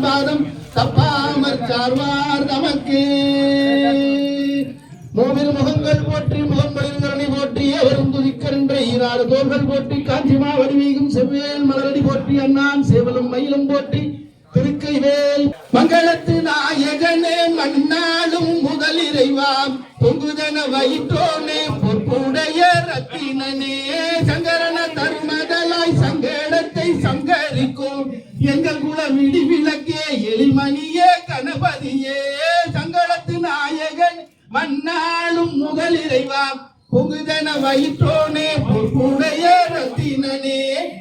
பாதம் தப்பாமற் சார்வார் தமக்கு மூவிரு முகங்கள் போற்றி முகம்பளிர்கரணி போற்றி எவரும் துதிக்கின்ற ஈராறு தோள்கள் போற்றி காஞ்சிமா வடிவீகும் செவ்வேல் மலரடி போற்றி அண்ணான் சேவலும் மயிலும் போற்றி திருக்கைவேல் மங்களத்து நாயகனே மண்ணாளும் முதல் இறைவாம் பொங்குதன வயிற்றோனே பொற்புடைய ரத்தினனே சங்கரன தருமதலாய் சங்கடத்தை சங்கரிக்கும் எங்கள் குல விடி விளக்கே எளிமணியே கணபதியே சங்கடத்து நாயகன் மண்ணாளும் முதல் இறைவாம் பொங்குதன வயிற்றோனே பொற்புடைய ரத்தினனே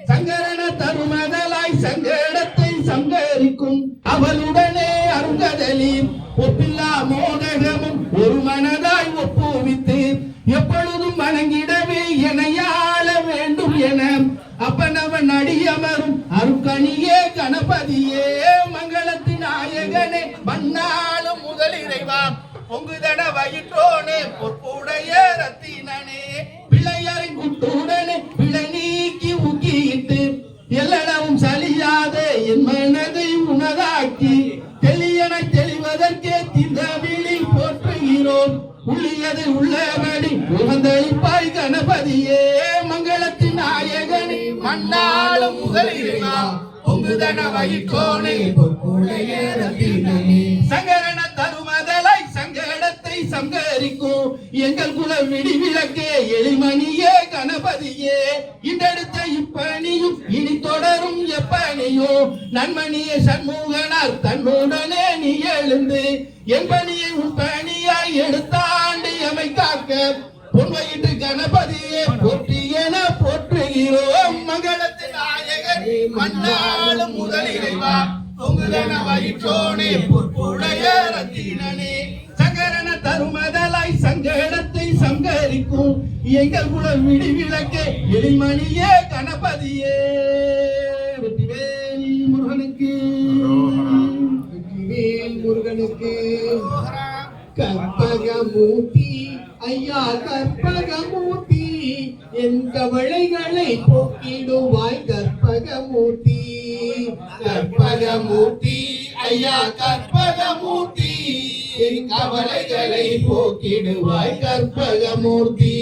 சங்கரன தருமதலாய் சங்கடத்தை சங்கரிக்கும் அவளுடனே அருங்கதலின் ஒப்பில்லா மோதகமும் ஒரு மனதாய் ஒப்புவித்து எப்பொழுதும் வணங்கிடவே எனையாள வேண்டும் என அப்பனவன் அடியமரும் அருக்கணியே கணபதியே மங்களத்தின் நாயகனே மண்ணாளும் முதல் இறைவாம் பொங்குதன வயிற்றோனே பொற்புடைய ரத்தினனே பிள்ளையரை குட்டுடனே பிழை நீக்கி ஊக்கிட்டு எல்லளவும் சலியாத என் மனதை உணராக்கி தெளியன தெளிவதற்கே திந்தவிழி போற்றுகிறோம் உள்ளியது உள்ளபடி உகந்தளிப்பாய் கணபதியே மங்களத்தின் நாயகனே மண்ணாளும் முதல் இறைவாம் பொங்குதன வயிற்றோனே பொற்புடைய ரத்தினனே சங்கரன தருமதலாய் சங்கடத்தை சங்கரிக்கும் எங்கள் குல விடி விளக்கே எளிமணியே கணபதியே இந்தெடுத்த இப்பணியும் இனி தொடரும் எப்பணியோ நன்மணியே சண்முகனார் தன்னுடனே நீ எழுந்து என் பணியை உன் பணியாய் எடுத்தாண்டு எமை காக்க பொன்வயிற்று கணபதியே போற்றி என போற்றுகிறோம் மங்களத்தின் நாயகன் மண்ணாளும் முதல் இறைவா பொங்குதன வயிற்றோனே பொற்புடைய ரத்தினனே சங்கரன தருமதலாய் சங்கடத்தை சங்கரிக்கும் எங்கள் குல விடி விளக்கே எளிமணியே கணபதியே வெற்றிவேல் முருகனுக்கு வெற்றிவேல் முருகனுக்கு கற்பகமூர்த்தி ஐயா கற்பகமூர்த்தி என் கவலைகளை போக்கிடுவாய் கற்பகமூர்த்தி கற்பகமூர்த்தி ஐயா கற்பகமூர்த்தி என் கவலைகளை போக்கிடுவாய் கற்பகமூர்த்தி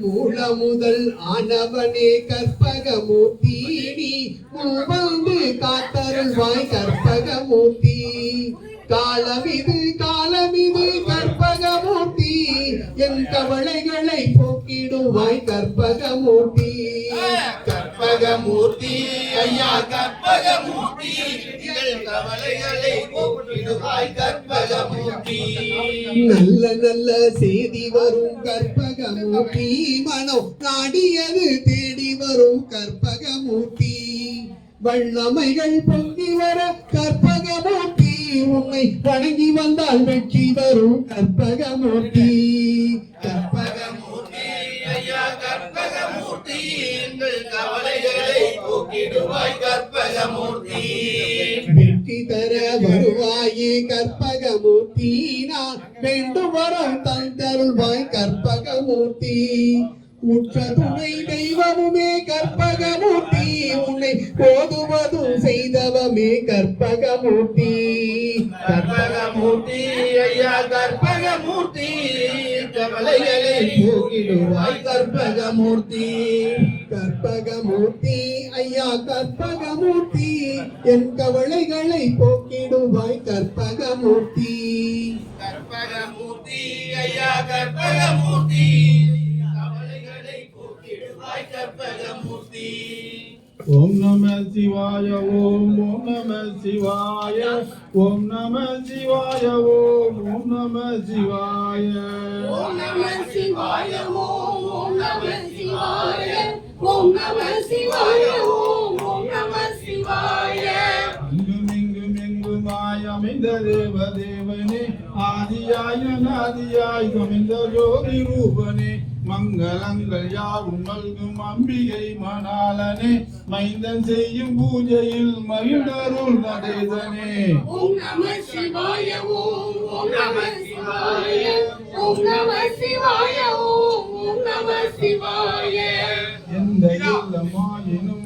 மூல முதல் ஆனவனே கற்பகமூர்த்தி நீ வந்து காத்தருள்வாய் கற்பகமூர்த்தி காலமிது கற்பகமூர்த்தி என் கவலைகளை போக்கிடுவாய் கற்பகமூர்த்தி கற்பகமூர்த்தி ஐயா கற்பகமூர்த்தி என் கவலைகளை போக்கிடுவாய் கற்பகமூர்த்தி நல்ல நல்ல செய்தி வரும் கற்பகமூர்த்தி மனம் நாடியது தேடி வரும் கற்பகமூர்த்தி வல்லமைகள் பொங்கி வர கற்பகமூர்த்தி உன்னை வணங்கி வந்தால் வெற்றி வரும் கற்பகமூர்த்தி கற்பகமூர்த்தி ஐயா கற்பகமூர்த்தி எங்கள் கவலைகளை போக்கிடுவாய் கற்பகமூர்த்தி வெற்றி தர வருவாயே கற்பகமூர்த்தி நான் வேண்டும் வரம் தந்தருள்வாய் கற்பகமூர்த்தி உற்ற துணை தெய்வமுமே கற்பகமூர்த்தி உன்னை போதுவதும் செய்தவமே கற்பகமூர்த்தி கற்பகமூர்த்தி ஐயா கற்பகமூர்த்தி கவலைகளை போக்கிடுவாய் கற்பகமூர்த்தி கற்பகமூர்த்தி ஐயா கற்பகமூர்த்தி என் கவலைகளை போக்கிடுவாய் கற்பகமூர்த்தி கற்பகமூர்த்தி ஐயா கற்பகமூர்த்தி கவலைகளை போக்கிடுவாய் கற்பகமூர்த்தி ஓம் நம சிவாய ஓம் நம சிவாய ஓம் நம சிவாய ஓம் நம சிவாய ஓம் நம சிவாய ஓம் நம சிவாய ஓம் நம சிவாய ஓம் நம சிவாய எங்குமாய் அமைந்த தேவதேவனே ஆதியாய நாதியாய் கமிழ்ந்த ஜோதி ரூபனே மங்களங்கள் யாவும் நல்கும் அம்பிகை மணாலனே மைந்தன் செய்யும் பூஜையில் மகிழ்ந்தருள் நடேசனே ஓம் நம சிவாய ஓம் நம சிவாய ஓம் நம சிவாய ஓம் நம சிவாய எந்த இல்லமாயினும்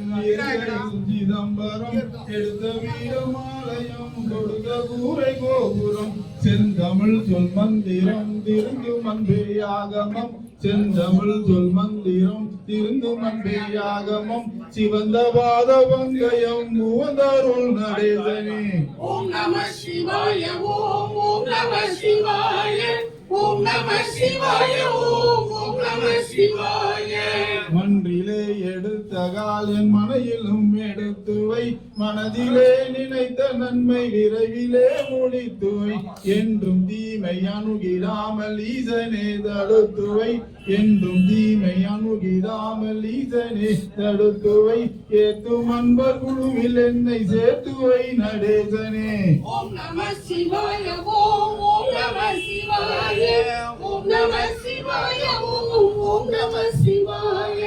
சிதம்பரம் எடுத்த வீரமாலயம் கொடுத்த கூரை கோபுரம் செந்தமிழ் சொல் மந்திரம் திருந்து மன்பேயாகமம் செந்தமிழ் சொல் மந்திரம் திருந்து மன்பேயாகமம் சிவந்த பாத வங்கயம் மூவந்தருள் நடேசனே ஓம் நம சிவாய ஓம் நம சிவாய ஓம் நம சிவாய ஓம் நம சிவாய மன்றிலே எடுத்த காலின் மனையிலும் எடுத்துவை மனதிலே நினைத்த நன்மை விரைவிலே முடித்துவை என்றும் தீமை அணுகிடாமல் ஈசனே தடுத்துவை என்றும் தீமை அணுகிடாமல் ஈசனே தடுத்துவை ஏத்தும் அன்பர் குழுவில் என்னை சேர்த்துவை நடேசனே ஓம் நம சிவாய ஓம் நம சிவாய ஓம் நம சிவாய ஓம் நம சிவாய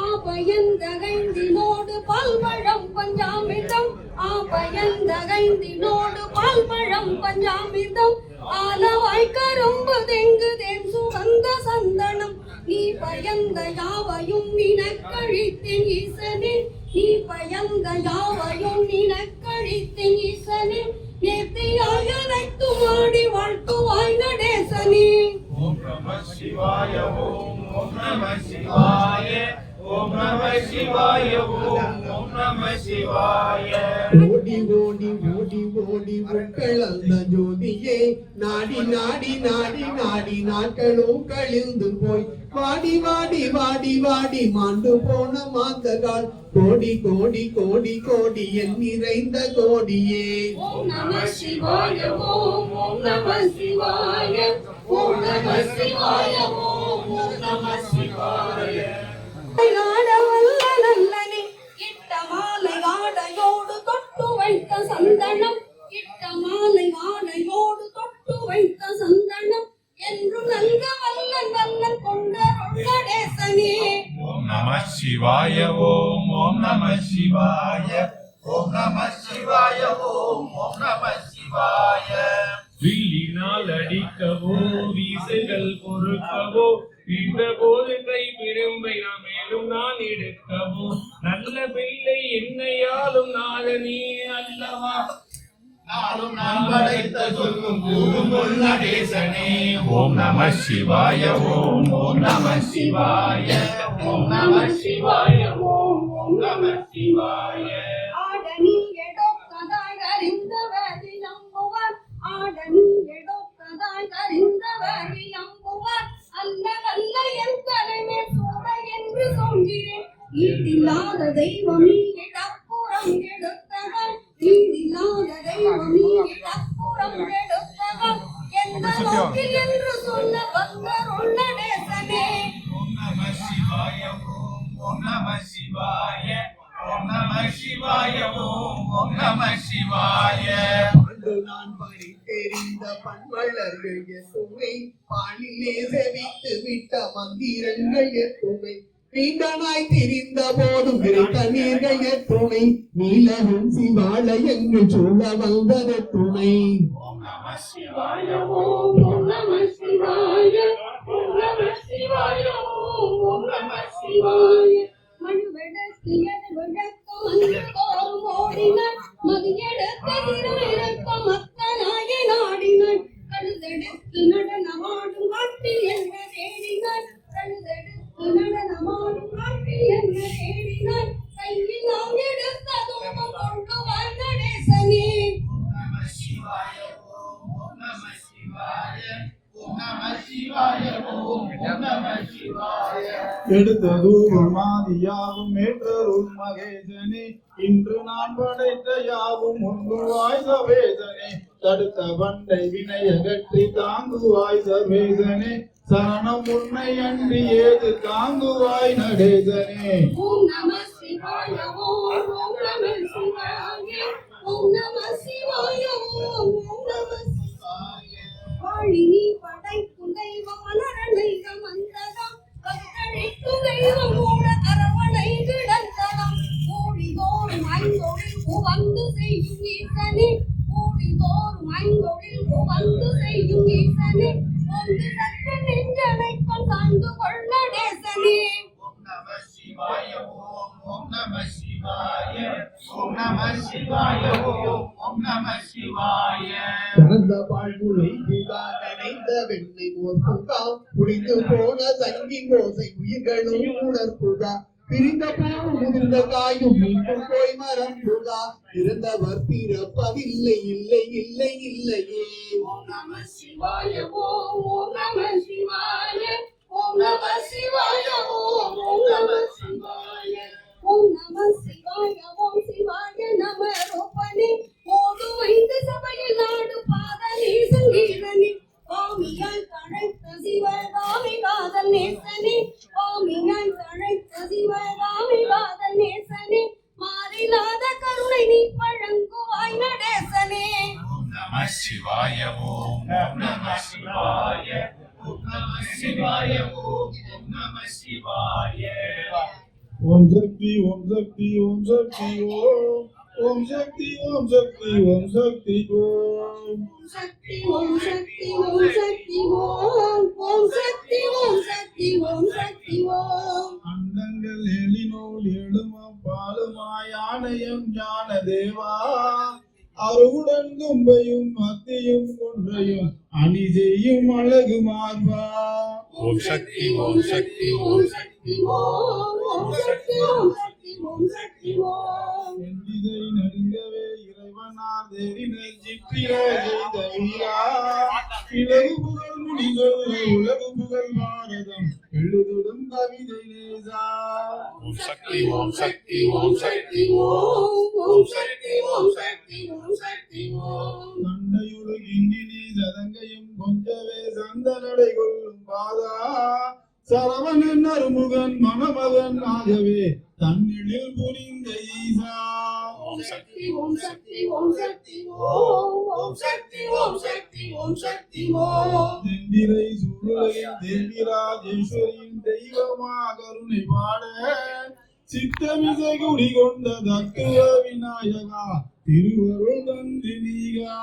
ஆபயந்தகைந்தினோடு பல்வழம் பஞ்சாமிர்தம் ஆபயந்தகைந்தினோடு பல்வழம் பஞ்சாமிர்தம் ஆலவாய் கரும்பு தெங்கு தேன் சுகந்த சந்தனம் நீ பயந்த யாவையும் நினக்கழித்தேன் ஈசனே நீ பயந்த யாவையும் நினக்கழித்தேன் ஈசனே நேர்த்தியாய் அனைத்தும் ஆடி வாழ்த்துவாய் நடேசனே ஓம் நம சிவாய ஓம் நம சிவாய ஓம் நம சிவாய ஓம் நம சிவாய ஓடி ஓடி ஓடி ஓடி உட்கள் அந்த ஜோதியே நாடி நாடி நாடி நாடி நாட்களும் கழிந்து போய் வாடி வாடி வாடி வாடி மாண்டு போன மாந்தகால் கோடி கோடி கோடி கோடி என் நிறைந்த கோடியே ஓம் நம சிவாய ஓம் நம சிவாய ஓம் நம சிவாய ஓம் நம சிவாய ஆடவல்ல நல்லனே இட்ட மாலை ஆடையோடு தொட்டு வைத்த சந்தனம் இட்ட மாலை ஆடையோடு தொட்டு வைத்த சந்தனம் என்று நல்க வல்லன் வல்லன் கொண்ட நடேசனே ஓம் நம சிவாய ஓம் நம சிவாய ஓம் நம சிவாய ஓம் நம சிவாய வில்லினால் அடிக்கவோ வீசுகள் பொறுக்கவோ இந்த போது கை விரும்பை நாம் மேலும் நான் எடுக்கவோ நல்ல பிள்ளை என்னையாலும் நாதனே அல்லவா நாளும் நான் படைத்த சொல்லும் கூறும் நடேசனே ஓம் நம சிவாய ஓம் நம சிவாய ஓம் நம சிவாய ஓம் நம சிவாய ஆடனி எடுக்கதாய் அறிந்தவர் நம்புவார் ஆடனி எடுக்கதாய் அறிந்தவர் நம்புவார் அல்ல அல்ல என் தலைமை சூட என்று சொல்கிறேன் ஈடில்லாத தெய்வம் இடப்புறம் எடுத்தவன் ஈடில்லாத தெய்வம் இடப்புறம் எடுத்தவன் எந்த நோக்கில் என்று சொல்ல வந்தருள் நடேசனே ஓம் நம சிவாய ஓம் நம சிவாய ஓம் நம சிவாய ஓம் நம சிவாய ஆண்டு நான் படித்தெறிந்த பண்வளர்கள் எத்துமை பாலிலே செவித்து விட்ட மந்திரங்கள் எத்துமை நீண்டனாய் திரிந்த போதும் கண்ணீர்கள் துணை நீலவும் சிவாலயங்கள் சூழ வந்தது துணை ஓம் நம சிவாய ஓம் நம சிவாய ஓம் நம சிவாய ஓம் நம சிவாய மனுவெடுத்தியது விளக்கம் அன்று தோறும் ஓடினான் மதியெடுத்த திருவிளக்கம் அத்தனாய நாடினான் கழுதெடுத்து நடனமாடும் காட்டில் என்ன தேடினான் கழுதெடுத்து நடனமாடும் காட்டில் என்ன தேடினான் கையில் நாம் எடுத்த துன்பம் கொண்டு வா நடேசனே ஓம் நம சிவாய ஓம் நம சிவாய ஓம் நம சிவாய ஓம் நம சிவாய எடுத்ததூரும் மாதியாவும் ஏற்றருள் மகேசனே இன்று நான் படைத்த யாவும் ஒன்றுவாய் சவேசனே தடுத்த பண்டை வினை அகற்றி தாங்குவாய் சவேசனே சரணம் உன்னை அன்றி ஏது தாங்குவாய் நடேசனே ஓம் நம சிவாய ஓம் நம சிவாய ஓம் நம சிவாய ஓம் நம சிவாய வாழினி படைக்கும் தெய்வம் மலரனை கமந்ததாம் கத்தழைக்கும் தெய்வம் கூட அரவணை கிடந்ததாம் கோடிதோறும் ஐந்தொழில் உவந்து செய்யும் ஈசனே கோடிதோறும் ஐந்தொழில் உவந்து செய்யும் ஈசனே ஒன்று சற்று நெஞ்சனைக்கும் சார்ந்து கொள்ள நேசனே ஓம் நம சிவாய ஓம் நம சிவாய ஓம் நம சிவாய ஓம் நம சிவாய கலந்த பாழ்முளை புகா நனைந்த வெண்ணை மோர் புகா புரிந்து போன சங்கி ஓசை உயிர்களும் உணர்ப்புகா பிரிந்த போரும் முதிர்ந்த காயும் மீண்டும் போய் மறந்துகா இறந்தவர் பிறப்பதில்லை இல்லை இல்லை இல்லையே ஓம் நம சிவாய ஓம் நம சிவாய ஓம் நம சிவாய ஓம் நம சிவாய ஓம் நம சிவாய ஓம் சிவாய நம ரூபனே ஓடு வைந்து சபையில் நாடு பாதனே சங்கீதனே சுவாமியால் தழைத்த சிவகாமி காதல் நேசனே சுவாமியால் தழைத்த சிவகாமி காதல் நேசனே மாறிலாத கருணை நீ பழங்குவாய் நடேசனே ஓம் நம சிவாய ஓம் நம சிவாய ஓம் நம சிவாய ஓம் நம சிவாய ஓம் சக்தி ஓம் சக்தி ஓம் சக்தி ஓம் சக்தி ஓம் சக்தி ஓம் சக்தி ஓம் சக்தி ஓம் சக்தி ஓம் சக்தி ஓம் ஓம் சக்தி ஓம் சக்தி ஓம் சக்தி ஓம் அண்டங்கள் எழினோடு எழுமா பாலுமாய் ஆணையம் ஞான தேவா அருகுடன் தும்பையும் அத்தியும் கொன்றையும் அணி செய்யும் அழகு மார்பா ஓம் சக்தி ஓம் சக்தி ஓம் சக்தி ஓம் ஓம் சக்தி ஓம் சக்தி ஓம் சக்தி ஓம் எந்திதை நடுங்கவே இறைவனார் தேரினர் சிற்றிர செய்த வீரா இலகு புகழ் முடிகள் உலகு புகழ் பாரதம் எழுதுடும் கவிதை நேசா ஓம் சக்தி ஓம் சக்தி ஓம் சக்தி ஓம் சக்தி ஓம் சக்தி ஓம் சக்தி ஓம் தண்டையுடு கிண்ணினி சதங்கையும் கொஞ்சவே சந்த நடை கொள்ளும் பாதா சரவணன் அருமுகன் மணமகன் ஆகவே தன்னிழில் புரிந்த ஈசா ஓம் சக்தி ஓம் சக்தி ஓம் சக்தி ஓம் ஓம் சக்தி ஓம் சக்தி ஓம் சக்தி ஓம் தென்னிறை சூழலின் தேவிராஜேஸ்வரியின் தெய்வமா கருணை பாட சித்தமிசை குடி கொண்ட தத்துவ விநாயகா திருவருள் தந்தி நீகா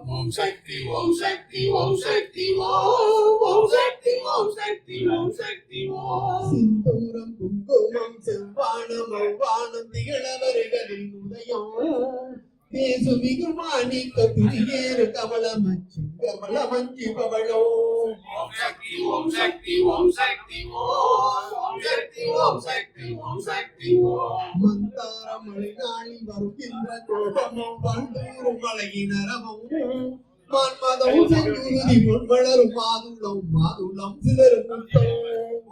ஓம் சக்தி ஓம் சக்தி ஓம் சக்தி ஓம் ஓம் சக்தி ஓம் சக்தி ஓம் சக்தி ஓம் சிந்தூரம் குங்குமம் செவ்வானம் அவ்வானம் திகழவர்களின் உதயம் தேசுமிகு மாணிக்க திரியேறு கமலமச்சி கமலமஞ்சி பவளோ ஓம் சக்தி ஓம் சக்தி ஓம் சக்தி ஓம் சக்தி ஓம் சக்தி ஓம் சக்தி ஓம் மந்தார மழை நாளில் வருகின்ற கோபமும் பண்டூரும் மழையினரமும் மன்மதம் செங்குருதி முன்வளரும் மாதுளம் மாதுளம் சிதறும் முத்தம்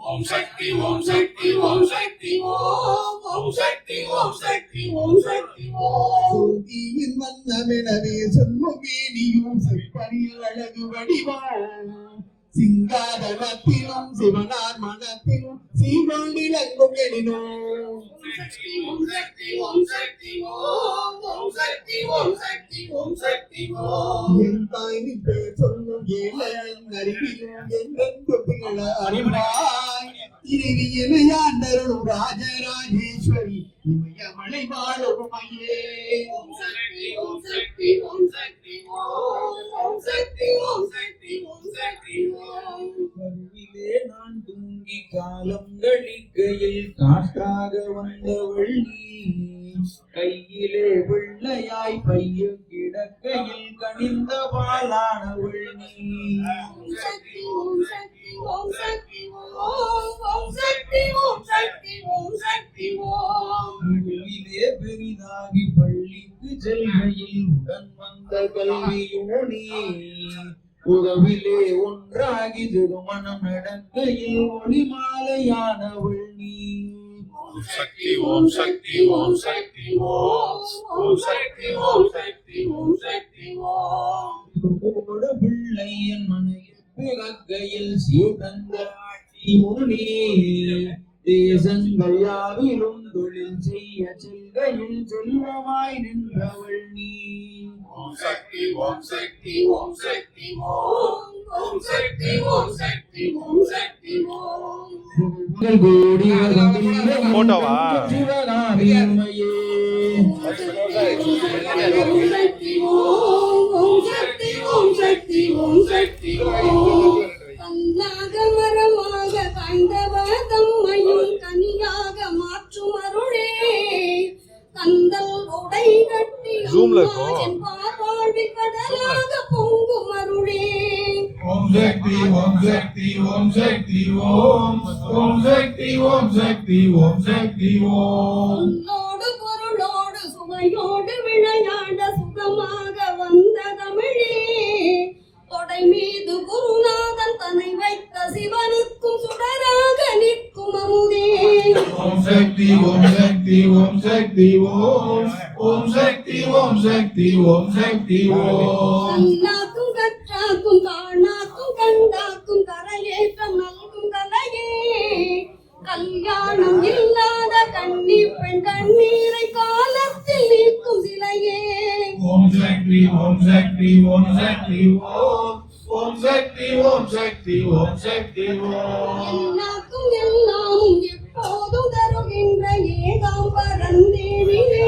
ஓம் சக்தி ஓம் சக்தி ஓம் சக்தி ஓம் சக்தி ஓம் சக்தி ஓம் சக்தி ஓம் சோதியின் வண்ணமெனவே சொல்லுவேனியும் செப்பனில் அழகு வடிவாம் சிங்காதனத்திலும் சிவனார் மனத்திலும் சீகொண்டிலங்கும் எழினோ சக்தி ஓம் சக்தி ஓம் சக்தி ஓம் சக்தி ஓம் சக்தி ஓம் சக்தி ஓம் என் தாய் நின்று சொல்லும் ஏழன் அருகிலும் என் குட்டிகள அறிவாய் இறைவியனையாண்டருளும் ராஜராஜேஸ்வரி இமயமலை வாழும் உமையே. ஓம் சக்தி ஓம் சக்தி ஓம் சக்தி ஓம் சக்தி ஓம் சக்தி ஓம் சக்தி ஓம். கருவிலே நான் தூங்கி காலம் கழிக்கையில் காற்றாக வந்தவள் நீ, கையிலே வெள்ளையாய் பைய கிடக்கையில் கனிந்த பாலானவள் நீ. ஓம் சக்தி ஓம் சக்தி ஓம் சக்தி ஓம் சக்தி ஓம் சக்தி ஓம் சக்தி ஓம். கருவிலே பெரிதாகி பள்ளிக்கு செல்கையில் உடன் வந்த கல்வியோனி, உறவிலே ஒன்றாகி திருமணம் நடக்கையில் ஒளிமாலையானவள் நீ. ஓம் சக்தி ஓம் சக்தி ஓம் சக்தி ஓம் சக்தி ஓம் சக்தி ஓம் சக்தி ஓம். ஓட பிள்ளை என் மனையில் பிறக்கையில் சீதந்த ஆட்சியோனி, தேசங்கள் யாவிலும் தொழில் செய்ய செல்கையில் செல்வமாய் நின்றவள் நீ. ஓம் சக்தி ஓம் சக்தி ஓம் சக்தி ஓம் சக்தி ஓம் சக்தி ஓம் சக்தி ஓம். கோடி போட்டோவா சிவகாமியம்மையே. ஓம் சக்தி ஓம் சக்தி ஓம் சக்தி ஓம் சக்தி ஓம். கண்ணாக மரமாக கண்டவ தம்மையும் கனியாக மாற்றும் அருளே, கந்தல் உடை கட்டி அம்மா என் வாழ்வி கடலாக பொங்கும் அருளே. ஓம் சக்தி ஓம் சக்தி ஓம் சக்தி ஓம் சக்தி ஓம் சக்தி ஓம் சக்தி ஓம். பொன்னோடு பொருளோடு சுவையோடு விளையாட சுகமாக வந்த தமிழே, தொடை மீது குருநாதன் தன்னை வைத்த சிவனுக்கும் சுடராக நிற்கும் அமுதே. ஓம் சக்தி ஓம் சக்தி ஓம் சக்தி ஓம் சக்தி ஓம் சக்தி ஓம் சக்தி ஓம். கண்ணாக்கும் கற்றாக்கும் காணாக்கும் கண்டாக்கும் கரையேற்றம் நல்கும் கலையே, கல்யாணம் இல்லாத கன்னி பெண் கண்ணீரை காலத்தில் நீக்கும் சிலையே. ஓம் சக்தி ஓம் சக்தி ஓம் சக்தி ஓம் சக்தி ஓம் சக்தி ஓம் சக்தி ஓம். எல்லாக்கும் எல்லாமும் எப்போதும் தருகின்ற ஏகாம்பரம் தேவியே,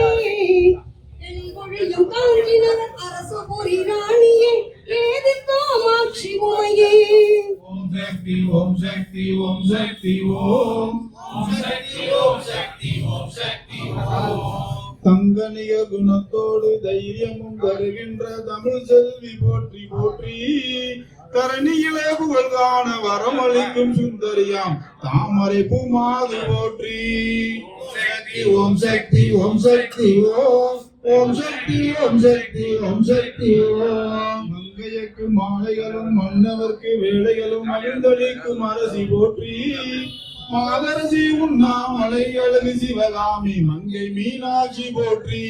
எழில்கொழியும் காஞ்சிநகர் அரசு பொறி ராணியே, ஏது காமாட்சி உமையே. ஓம் சக்தி ஓம் சக்தி ஓம் சக்தி ஓம் சக்தி ஓம் சக்தி ஓம் சக்தி ஓம். தங்கனிய குணத்தோடு தைரியமும் தருகின்ற தமிழ் செல்வி போற்றி போற்றி, தரணியிலே புகழ் காண வரமளிக்கும் சுந்தரியாம் தாமரை பூமாது போற்றி. ஓம் சக்தி ஓம் சக்தி ஓம் சக்தி ஓம் சக்தி ஓம் சக்தி ஓம். மங்கையக்கு மாலைகளும் மன்னவர்க்கு வேலைகளும் அழிந்தளிக்கும் அரசி போற்றி, மாதரசி உண்ணாமலை அழகு சிவகாமி மங்கை மீனாட்சி போற்றி.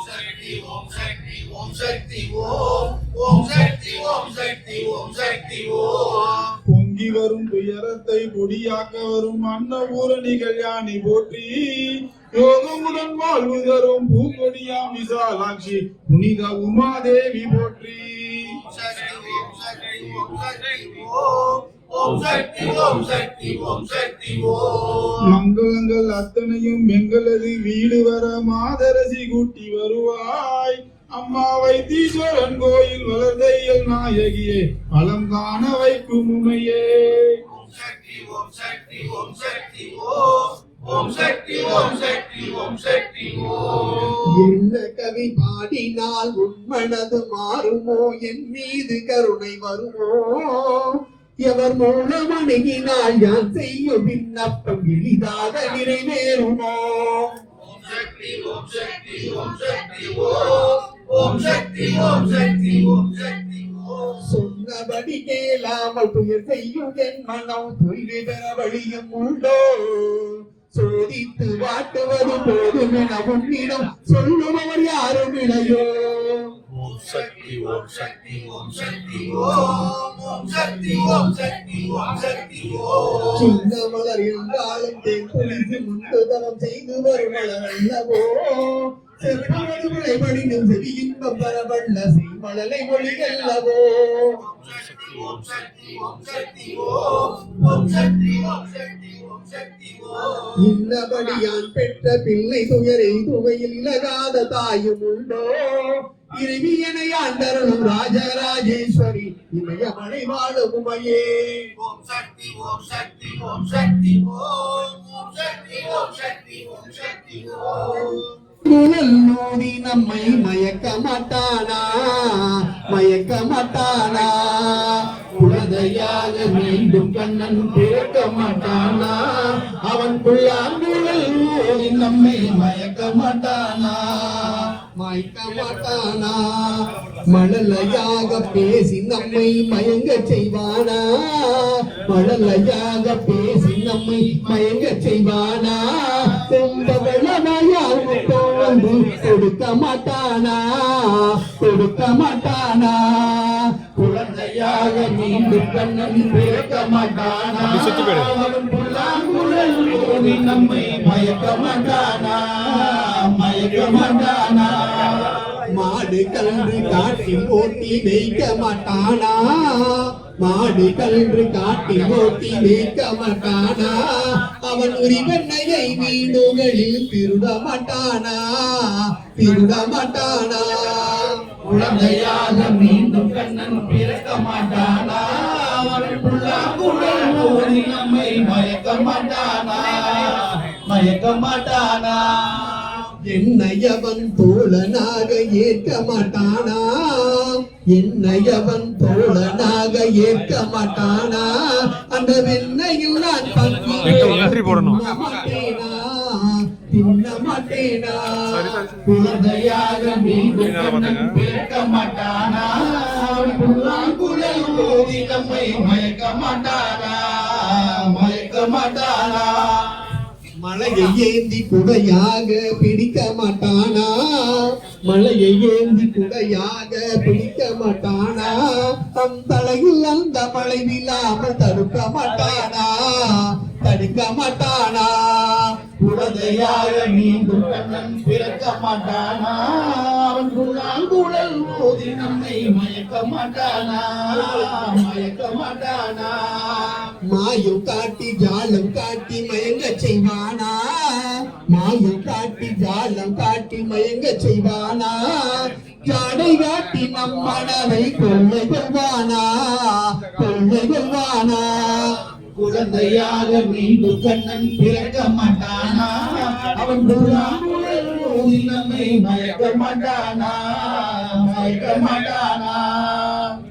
சக்தி ஓம் சக்தி ஓம் சக்தி ஓம் சக்தி ஓம் சக்தி ஓம் சக்தி ஓம். பொங்கி வரும் துயரத்தை பொடியாக்க வரும் அன்னபூரணி கல்யாணி போற்றி, யோகமுடன் வாழ்வு தரும் பூக்கொடியாம் விசாலாட்சி புனித உமாதேவி போற்றி. சக்தி ஓம் சக்தி ஓம் சக்தி ஓம் சக்தி ஓம் சக்தி ஓம் சக்தி ஓம். மங்களங்கள் அத்தனையும் எங்களது வீடு வர மாதரசி கூட்டி வருவாய், அம்மா வைத்தீஸ்வரன் கோயில் வளர்தையல் நாயகியே பலம் காண வைக்கும் உமையே. ஓம் சக்தி ஓம் சக்தி ஓம் சக்தி ஓம் சக்தி ஓம் சக்தி ஓம் சக்தி ஓம். என்ன கவி பாடினால் உன்மனது மாறுமோ, என் மீது கருணை வருமோ, எவர் மூலம் அணுகினால் யான் செய்யும் விண்ணப்பம் எளிதாக நிறைவேறுமோ. ஓம் சக்தி ஓம் சக்தி ஓம் சக்தி ஓம் சக்தி ஓம் சக்தி ஓம் சக்தி ஓம். சொன்னபடி கேளாமல் துயர் செய்யும் என் மனம் தொல்வி பெற வழியும் உண்டோ, சோதித்து வாட்டுவது போதும் என உன்னிடம் சொல்லுபவர் யாரும் இளையோ. ஓம் சக்தி ஓம் சக்தி ஓம் சக்தி ஓம் சக்தி ஓம் சக்தி ஓம் சக்தி ஓம். சின்ன மலர் என்றாலும் தேன் பொழிந்து முன்னுதவம் செய்து வரும் மலர் அல்லவோ, செல்வது விளைபடினும் செவி இன்பம் பெறவல்ல செய்மழலை மொழி அல்லவோ. சக்தி ஓம் சக்தி ஓம் சக்தி ஓம் ஓம் சக்தி ஓம் சக்தி ஓம் சக்தி ஓம் இன்னபடியான் பெற்ற பிள்ளை துயரை துவையில் இலகாத தாயும் உண்டோ இறைவியனை ஆண்டருளும் ராஜராஜேஸ்வரி இமயமலை வாழும் உமையே ஓம் சக்தி ஓம் சக்தி ஓம் சக்தி ஓம் ஓம் சக்தி ஓம் சக்தி ஓம் சக்தி ஓம் குழல் நோடி நம்மை மயக்க மாட்டானா மயக்க மாட்டானா குழந்தையாக மீண்டும் கண்ணன் பிறக்க மாட்டானா அவன் புல்லாங்குழல் நோடி நம்மை மயக்க மாட்டானா மயக்க மாட்டானா மழலையாக பேசி நம்மை மயங்க செய்வானா மழலையாக பேசி நம்மை மயங்க செய்வானா செம்பவளமாயார் வந்து கொடுக்க மாட்டானா கொடுக்க மாட்டானா குழந்தையாக மீண்டும் கண்ணன் பிறக்க மாட்டானா அவன் புல்லாங்குழல் ஓதி நம்மை மயக்க மாட்டானா மயக்க மாட்டானா மாடு கன்று காட்டில் ஓட்டி வைக்க மாட்டானா மாடு கன்று காட்டில் ஓட்டி வைக்க மாட்டானா அவன் உரிவெண்ணையை வீடுகளில் திருட மாட்டானா திருட மாட்டானா குழந்தையாக மீண்டும் கண்ணன் பிறக்க மாட்டானா அவன் புல்லாங்குழல் ஓதி நம்மை மயக்க மாட்டானா மயக்க மாட்டானா என்னையவன் தோழனாக ஏற்க மாட்டானா என்னையவன் தோழனாக ஏற்க மாட்டானா அந்த வெண்ணையில் நான் பங்கு மாட்டேனா தின்ன மாட்டேனா குழந்தையாக மீண்டும் கண்ணன் பிறக்க மாட்டானா புல்லாங்குழல் ஓதி நம்மை மயக்க மாட்டானா மயக்க மாட்டானா மலையை ஏந்தி குடையாக பிடிக்க மாட்டானா மலையை ஏந்தி குடையாக பிடிக்க மாட்டானா தம் தலையில் அந்த மழை விழாமல் தடுக்க மாட்டானா தடுக்க மாட்டானா குழந்தையாக மீண்டும் கண்ணன் பிறக்க மாட்டானா அவன் புல்லாங்குழல் ஓதி நம்மை மயக்க மாட்டானா மயக்க மாட்டானா மாயம் காட்டி ஜாலம் காட்டி மயங்க செய்வானா மாயம் காட்டி ஜாலம் காட்டி மயங்க செய்வானா ஜாடை காட்டி நம் மனதை கொள்ளை கொள்வானா கொள்ளை கொள்வானா குழந்தையாக மீண்டும் கண்ணன் பிறக்க மாட்டானா அவன் புல்லாங்குழல் ஓதி நம்மை மயக்க மாட்டானா மயக்க மாட்டானா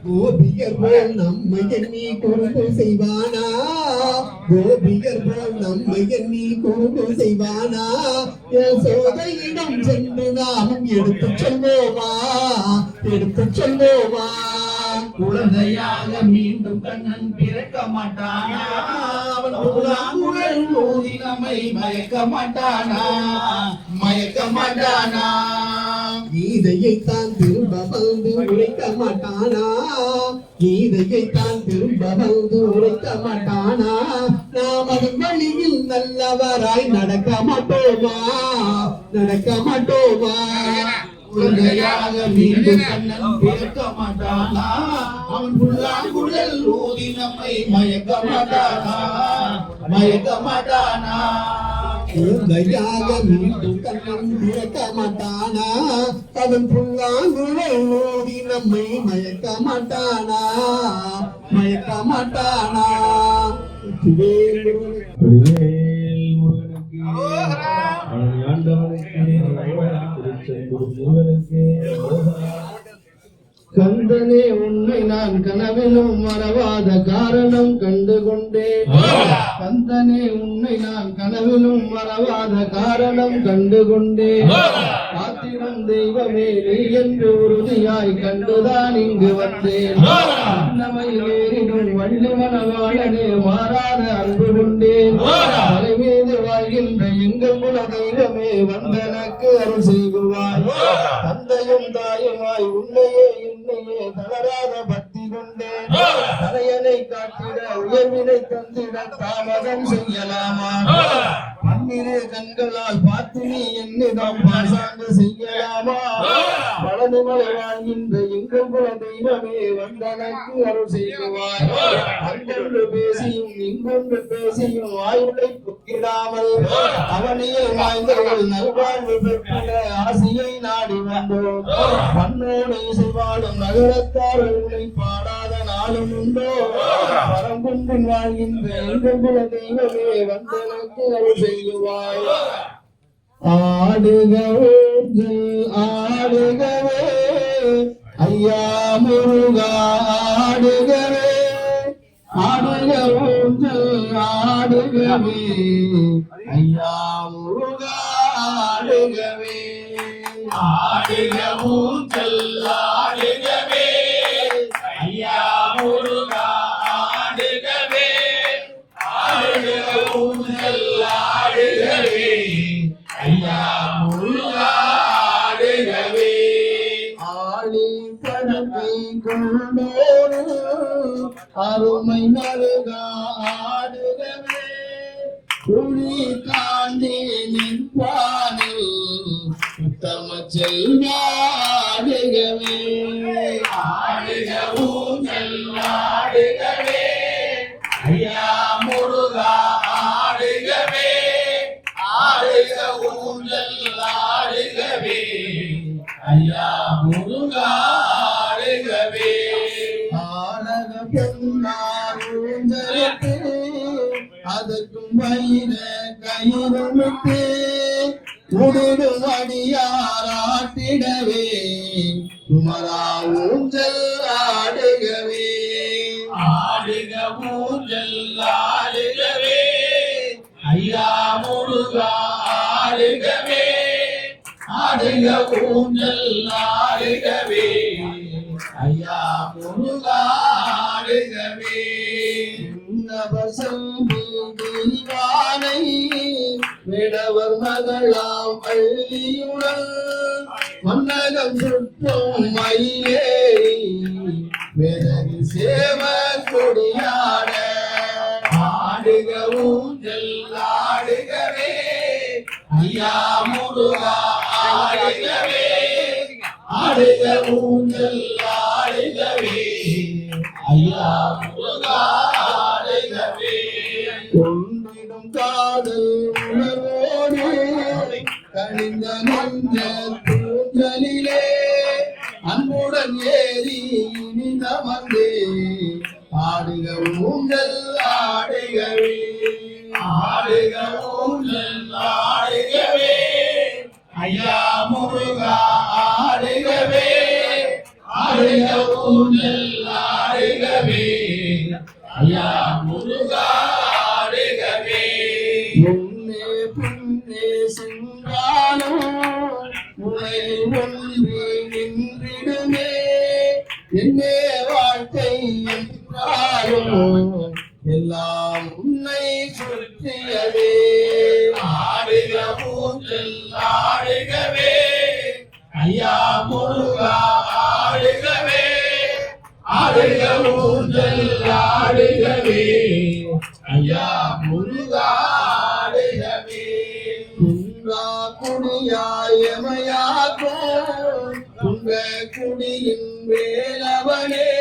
கோபியர் போல் நம்மை எண்ணி குறும்பு செய்வானா கோபியர் போல் நம்மை எண்ணி குறும்பு செய்வானா சோதையிடம் சென்று நாமும் எடுத்து சொல்வோமா எடுத்து சொல்வோமா குழந்தையாக மீண்டும் கண்ணன் பிறக்க மாட்டானா அவன் புல்லாங்குழல் ஓதி நம்மை மயக்க மாட்டானா மயக்க மாட்டானா கீதையைத்தான் திரும்ப வந்து உரைக்க மாட்டானா கீதையைத்தான் திரும்ப வந்து உரைக்க மாட்டானா நாம் அதன் வழியில் நல்லவராய் நடக்க மாட்டோமா நடக்க மாட்டோமா குழந்தையாக மீண்டும் கண்ணன் பிறக்க மாட்டானா அவன் புல்லாங்குழல் ஓதி நம்மை மயக்க மாட்டானா மயக்க மாட்டானா குழந்தையாக மீண்டும் கண்ணன் பிறக்க மாட்டானா அவன் புல்லாங்குழல் ஓதி நம்மை மயக்க மாட்டானா மயக்க மாட்டானா கந்தனே உன்னை நான் கனவிலும் மறவாத காரணம் கண்டு கொண்டேன் கந்தனே உன்னை நான் கனவிலும் மறவாத காரணம் கண்டு கொண்டேன் காத்திரம் தெய்வமே நீ என்று உறுதியாய் கண்டுதான் இங்கு வந்தேன் அன்னமையில் ஏறிடும் வள்ளி மணவாளனே மாறாத அன்பு கொண்டேன் மலை மீது வாழ்கின்ற எங்கள் குல தெய்வமே வந்தனக்கு அருள் செய்குவாய் தந்தையும் தாயுமாய் உன்னையே என்னையே தளராத பக்தி கொண்டேன் தலையனை காட்டிட உயர்வினை தந்திட தாமதம் செய்யலாமா பன்னிரு கண்களால் பார்த்து நீ என்னிடம் பாசாங்க செய்யலாமா? பழனிமலை வாழ்கின்ற எங்கள் குல தெய்வமே வந்தனக்கு அருள் செய்வாய். அங்கொன்று பேசியும் இங்கொன்று பேசியும் வாயுளை புக்கிடாமல் அவனியில் வாய்ந்தவர்கள் நல்வாழ்வு பெற்ற ஆசையை நாடி வந்தோம். மண்ணோடு இசைவாடும் நகரத்தார் உன்னை பாடாத நாளும் உண்டோ? பரங்குன்றில் வாழ்கின்ற எங்கள் குல தெய்வமே வந்தனக்கு அருள் செய்வாய். ஆடுக ஊஞ்சல் ஆடுகவே ஐயா முருகா ஆடுகவே, ஆடுக ஊஞ்சல் ஆடுகவே ஐயா முருகா ஆடுகவே. ஆடுக ஊஞ்சல் ஆடுகவே ஐயா முருகா ஆடுகவே, ஆடுக ஊஞ்சல் ஆடுகவே ஐயா முருகா ஆடுகவே. ஆளி பரப்பை கொண்டோடு அருமை மருகா ஆடுகவே, குழி தாண்டி நிற்பானில் உத்தம செல்வாடுகவே. ஆடுக ஊஞ்சல் ஆடுகவே ஐயா முருகா ஆடுகவே, ஆடுக ஊஞ்சல் ஆடுகவே ஐயா முருகா ஆடுகவே. ஆடக பொன்னார் ஊஞ்சலுக்கு அதற்கும் வயிற கயிறுமிட்டு உடுடும் அடியாராட்டிடவே குமரா ஊஞ்சல் ஆடுகவே. ஆடுக ஊஞ்சல் ஆடுகவே ஐயா முருகா ஆடுகவே, ஆடுக ஊஞ்சல் ஆடுகவே ஐயா முருகா ஆடுகவே. தெய்வானை விடவர் மகளாம் பள்ளியுடன் மன்னகம் சுற்றும் மயிலேறி விலகி சேவர் கொடியாட. ஆடுக ஊஞ்சல் ஆடுகவே ஐயா முருகா ஆடுகவே, ஆடுக ஊஞ்சல் ஆடுகவே ஐயா முருகா ஆடுகவே. கொண்டிடும் காதல் உணர்வோடு கணிந்த நெஞ்ச தூஞ்சலிலே அன்புடன் ஏறி இனிதமர்ந்தே ஆடுக ஊஞ்சல் ஆடுகவே. ஆடுக ஊஞ்சல் ஆடுகவே ஐயா முருகா ஆடுகவே, ஆடுக ஊஞ்சல் ஆடுகவே ஐயா முருகா ஆடுகவே. முன்னே பின்னே சென்றாலும் உலகில் ஒன்று நின்றிடுமே, என்னே வாழ்க்கை என்றாலும் எல்லாம் உன்னை சுற்றியதே. ஆடுக ஊஞ்சல் ஆடுகவே ஐயா முருகா ஆடுகவே, ஆடுக ஊஞ்சல் ஆடுகவே ஐயா முருகா ஆடுகவே. குன்றா குடியாயமையாக்கோ குங்க குடியின் வேலவனே,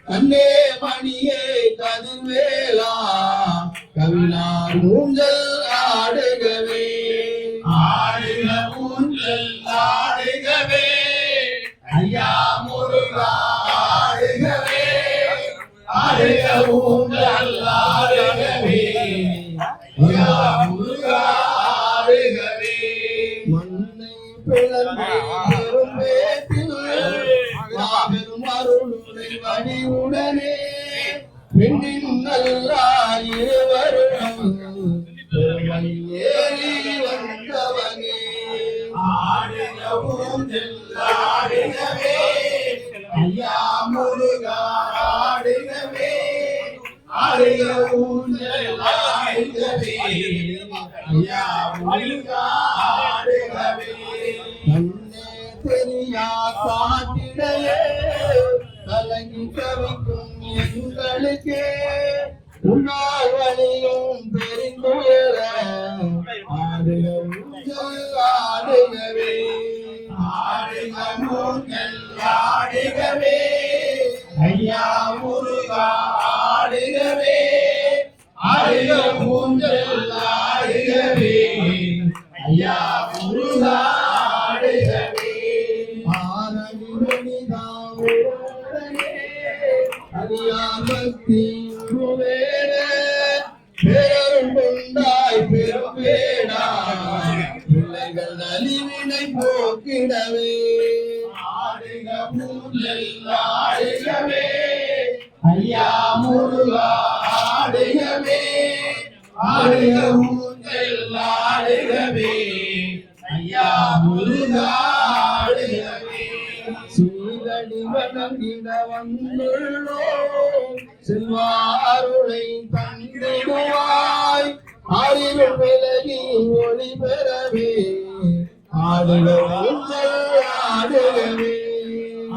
கண்ணே மணியே கதிர்வேலா கவினார் ஊஞ்சல் ஆடுகவே. ஆடுக ஊஞ்சல் ஆடுகவே ஐயா முருகா ஆடுகவே, ஆடுக ஊஞ்சல் ஆடுகவே ஐயா முருகா ஆடுகவே. மண்ணை பிளந்து பெரும்பேட்டில் மாபெரும் அருளுரை வடிவுடனே பெண்ணின் நல்லாய் இருவரும் பெருமை ஏறி வந்தவனே. ஆடுக ஊஞ்சல் ஆடுகவே ஐயா முருகா ஆடுகவே, ஆடுக ஊஞ்சல் ஆடுகவே ஐயா முருகா ஆடுகவே. கண்ணே தெரியா காட்டிடையே கலங்கி தவிக்கும் எங்களுக்கே உன்னால் வழியும் தெரிந்துயர ஆடுக ஊஞ்சல் ஆடுகவே ஆடுக ஊஞ்சல் ஆடுகவே ஐயா முருகா ஆடுகவே ஆடுக ஊஞ்சல் ஆடுகவே ஐயா முருகா ஆடுகவே அறியார் பக்தி உருவேட பேரருள் கொண்டாய் பெருவேடா பிள்ளைகள் நலிவினை போக்கிடவே ஆடுக ஊஞ்சல் ஆடுகவே ஐயா முருகா ஆடுகவே ஆடுக ஊஞ்சல் ஆடுகவே ஐயா முருகா ஆடுகவே சீரடி வணங்கிட வந்துள்ளோம் செல்வா அருளை தந்திடுவாய் அறிவில் விலகி ஒளி பெறவே ஆடுக ஊஞ்சல் ஆடுகவே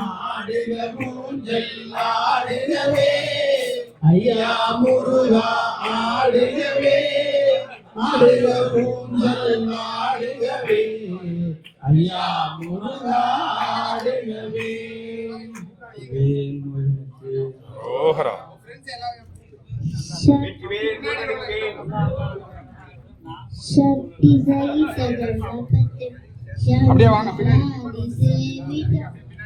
ஆடுக ஊஞ்சல் ஆடுகவே ஐயா முருகா ஆடுகவே ஆடுக ஊஞ்சல் ஆடுகவே ஐயா முருகா ஆடுகவே शक्ति सही सगणपति அப்படியே வாங்க பின்னாடி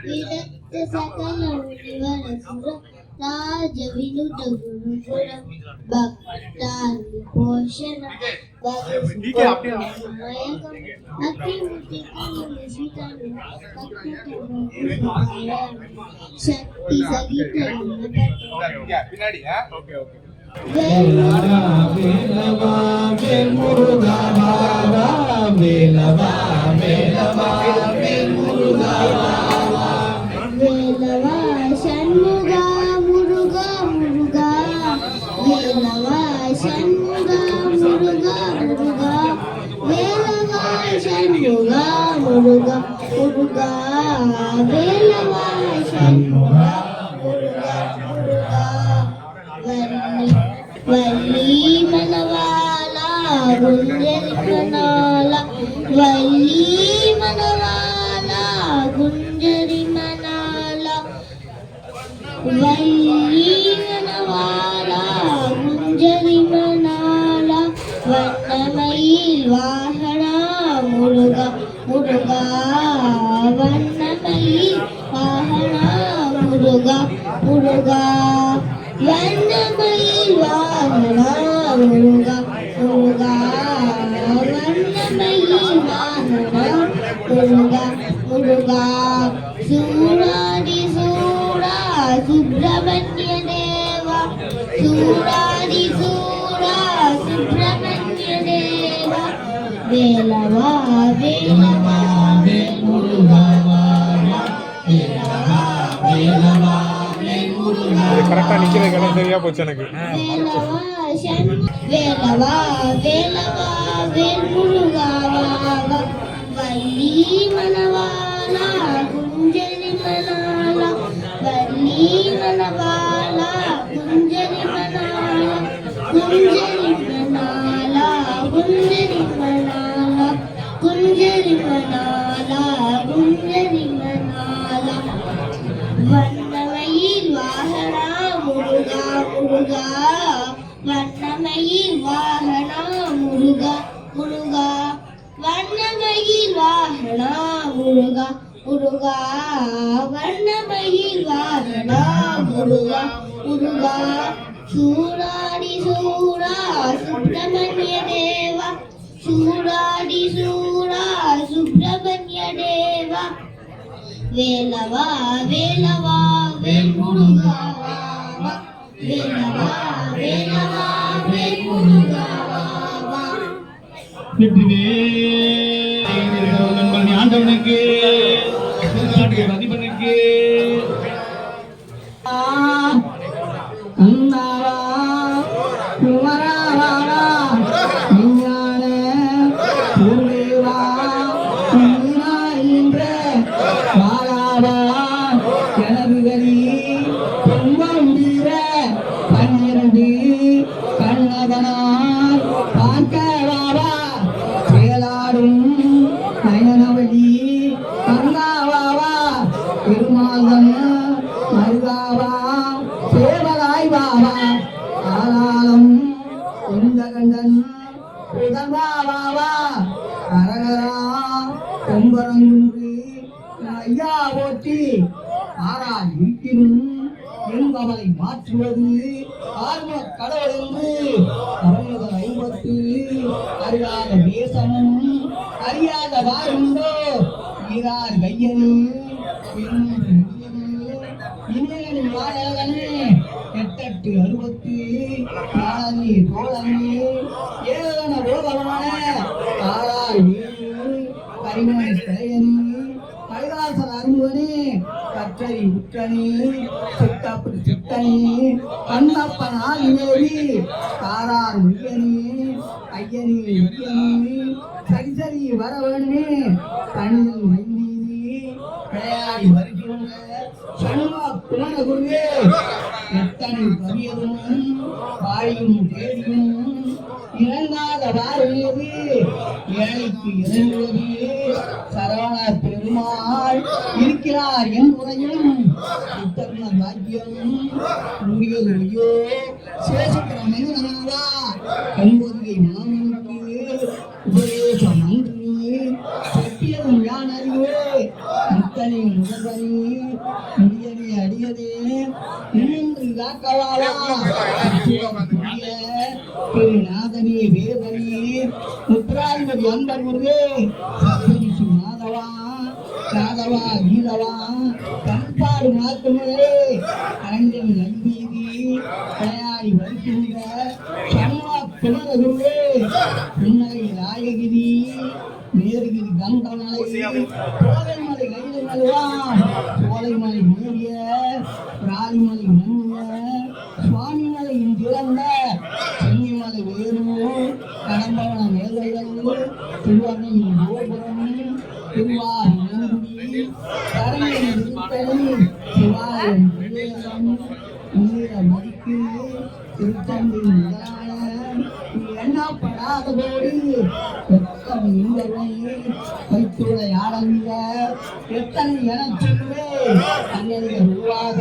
विरक्त सकल मुनिवर सुर राज विनुत गुरुपुर भक्तानि पोषण शक्ति सहित பின்னாடி ஓகே வேலவா வேலவா வேல் முருகா வாவா வேலவா வேலவா வேல் முருகா வாவா வேலவா சண்முகா முருகா முருகா வேலவா சண்முகா முருகா முருகா வேலவா சண்முகா முருகா முருகா வேலவா சண்முகா முருகா முருகா வள்ளி மணவாளா குஞ்சரி மணாலா வள்ளி மணவாளா குஞ்சரி மணாலா வள்ளி மணவாளா குஞ்சரி மணாலா வண்ணமயில் வாகனா முருகா முருகா வண்ணமயில் வாகனா முருகா முருகா வண்ணமயில் வாகனா முருகா முருகா வண்ணமயில் வாகனா முருகா முருகா சூராதி சூரா சுப்பிரமணிய தேவா சூராதி சூரா சுப்பிரமணிய தேவா வேலவா வேலவா வேல் முருகா வேலவா வேலவா வேல் முருகா கரெக்டா நிக்கிறதுக்கெல்லாம் சரியா போச்சு எனக்கு வேலவா வேலவா வேல் முருகா வள்ளி மணவாளா குஞ்சரி மணாலா வள்ளி மணவாளா குஞ்சரி மணாலா குஞ்சரி மணாலா குஞ்சரி மணாலா குஞ்சரி மணாலா குஞ்சரி மணாலா வண்ணமயில் வாகனா முருகா முருகா வண்ணமயில் வாகனா முருகா முருகா வண்ணமயில் வாகனா முருகா முருகா வண்ணமயில் வாகனா முருகா முருகா சூராடி சூரா சுப்பிரமணிய தேவா சூராடி சூரா சுப்பிரமணிய தேவா வேலவா வேலவா வேல் முருகா வேலவா வேலவா வேல் முருகா ஆண்டவனுக்கு அதிபனுக்கு கண்ணகனார் பார்க்க அரகரா கொம்பரங்குன்று ஐயா போற்றி ஆறால் இருக்கினும் என்பவரை மாற்றுவது ஆர்வ கடவுள் என்று தமிழக ஐம்பத்து அறியாத தேசமும் அறியாத வாருண்டோ ஈரார் கையனு இனியனி மாயகனே எட்டெட்டு அறுபத்து நாளனி தோழனே ஏழன போதவன ஆறார் ஏழு கரிமணி தலையனி கைலாசன் அருமுகனே கற்றறி உற்றனே சித்தப்பு சித்தனே கண்ணப்பன் ஆதிவேவி தாரார் முயனே ஐயனே முயனே சரிசரி வரவனே கண்ணில் மைந்தீதி விளையாடி வருகின்ற சண்முக குமரகுருவே எத்தனை பரியதும் வாயும் தேடியும் இறங்காத வாரியது ஏழைக்கு இறங்குவது சரவண பெருமாள் இருக்கிறார் என்பதையும் உத்தர்ண பாக்கியம் முடியது ஐயோ சேஷக்கிற மனிதனாவா என்பதை மாமனுக்கு உபதேசம் அன்று சத்தியதும் யான் அறிவே முத்தனை முதல்வனே முடியதே அடியதே நின்று காக்கவாவா நாதனே வேதனே முத்ராதிபதி அன்பர் முருகே சத்யரிஷி மாதவா யாதவா கீதவா கண்பாடு மாத்துமுதே கலைஞன் நல்வீதி விளையாடி வருகின்ற சண்முக குமரகுருவே புன்னகை நாயகிரி மேருகிரி கந்தமலை சோலைமலை கைது மல்வான் சோலைமலை மேறிய ராலிமலை மன்னிய சுவாமிமலையின் திறந்த சென்னிமலை வேறு கடம்பவன மேலைகள் திருவண்ணையின் கோபுரம் திருவாரூரி கரையின் திருத்தணி சிவாலயம் பிள்ளையம் நீர மதிக்கு திருத்தந்தி முதலான எண்ணப்படாத போது எத்தனை இன்பனை வைத்துள்ள ஆடல்ல எத்தனை என சொல்லுவே அன்னைய உருவாக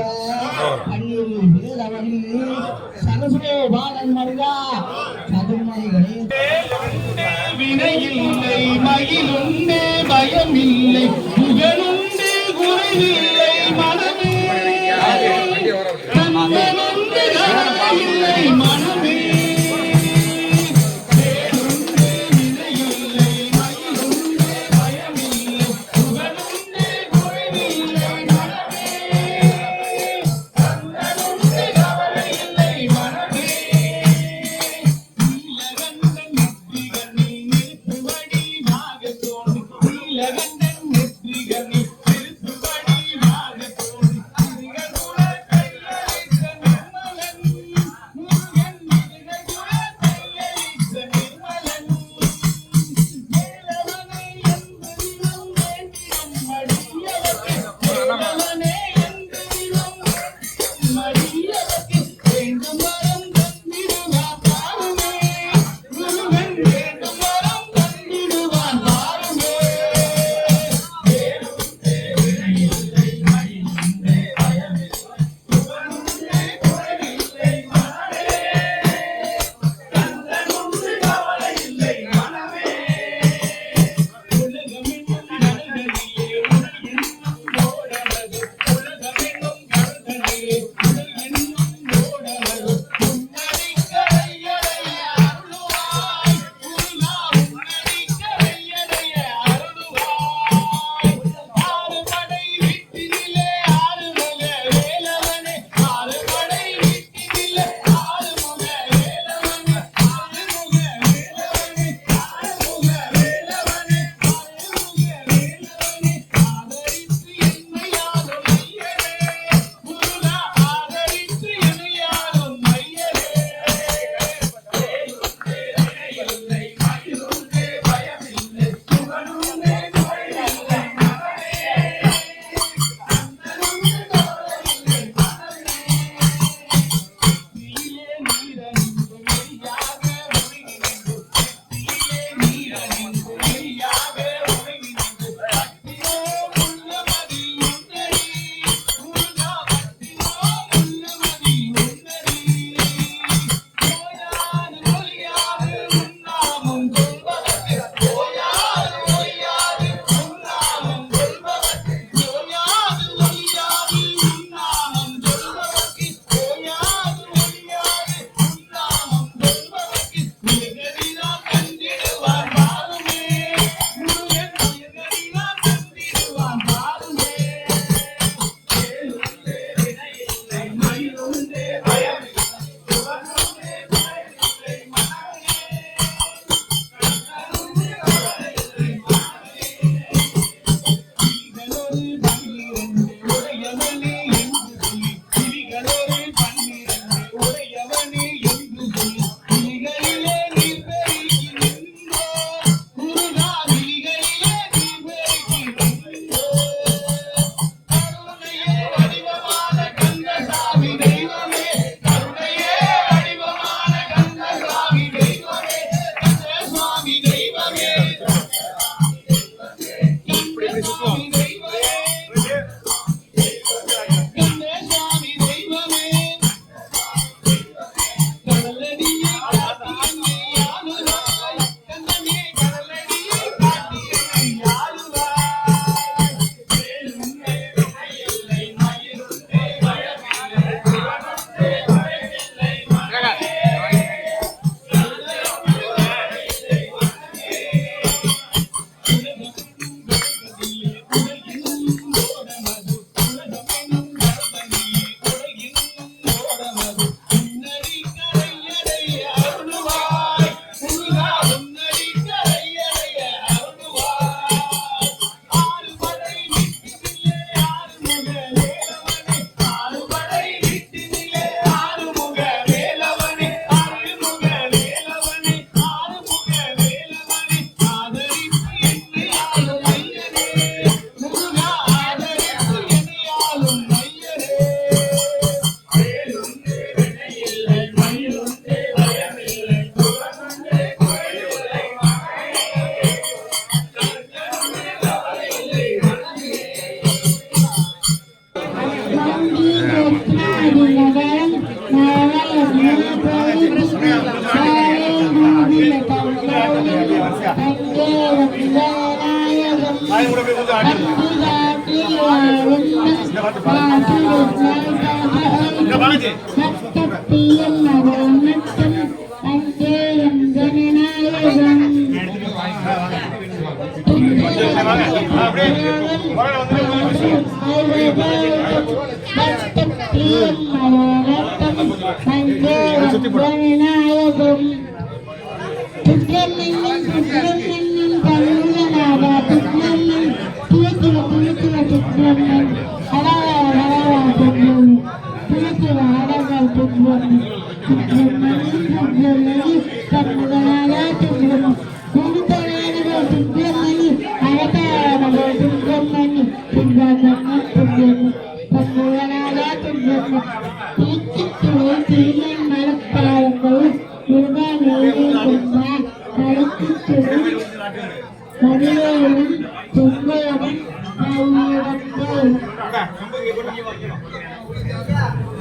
அந்நியில் வேதவனி சரசோ பாலன் மருகா சதுர்மலைகளே வினையில்லை மகிழுண்டே பயமில்லை புகழுண்டே குறைவில்லை மனமே கந்தனுண்டு கவலையில்லை மனமே நீலகண்டன் நெற்றிகனி திருத்துவடி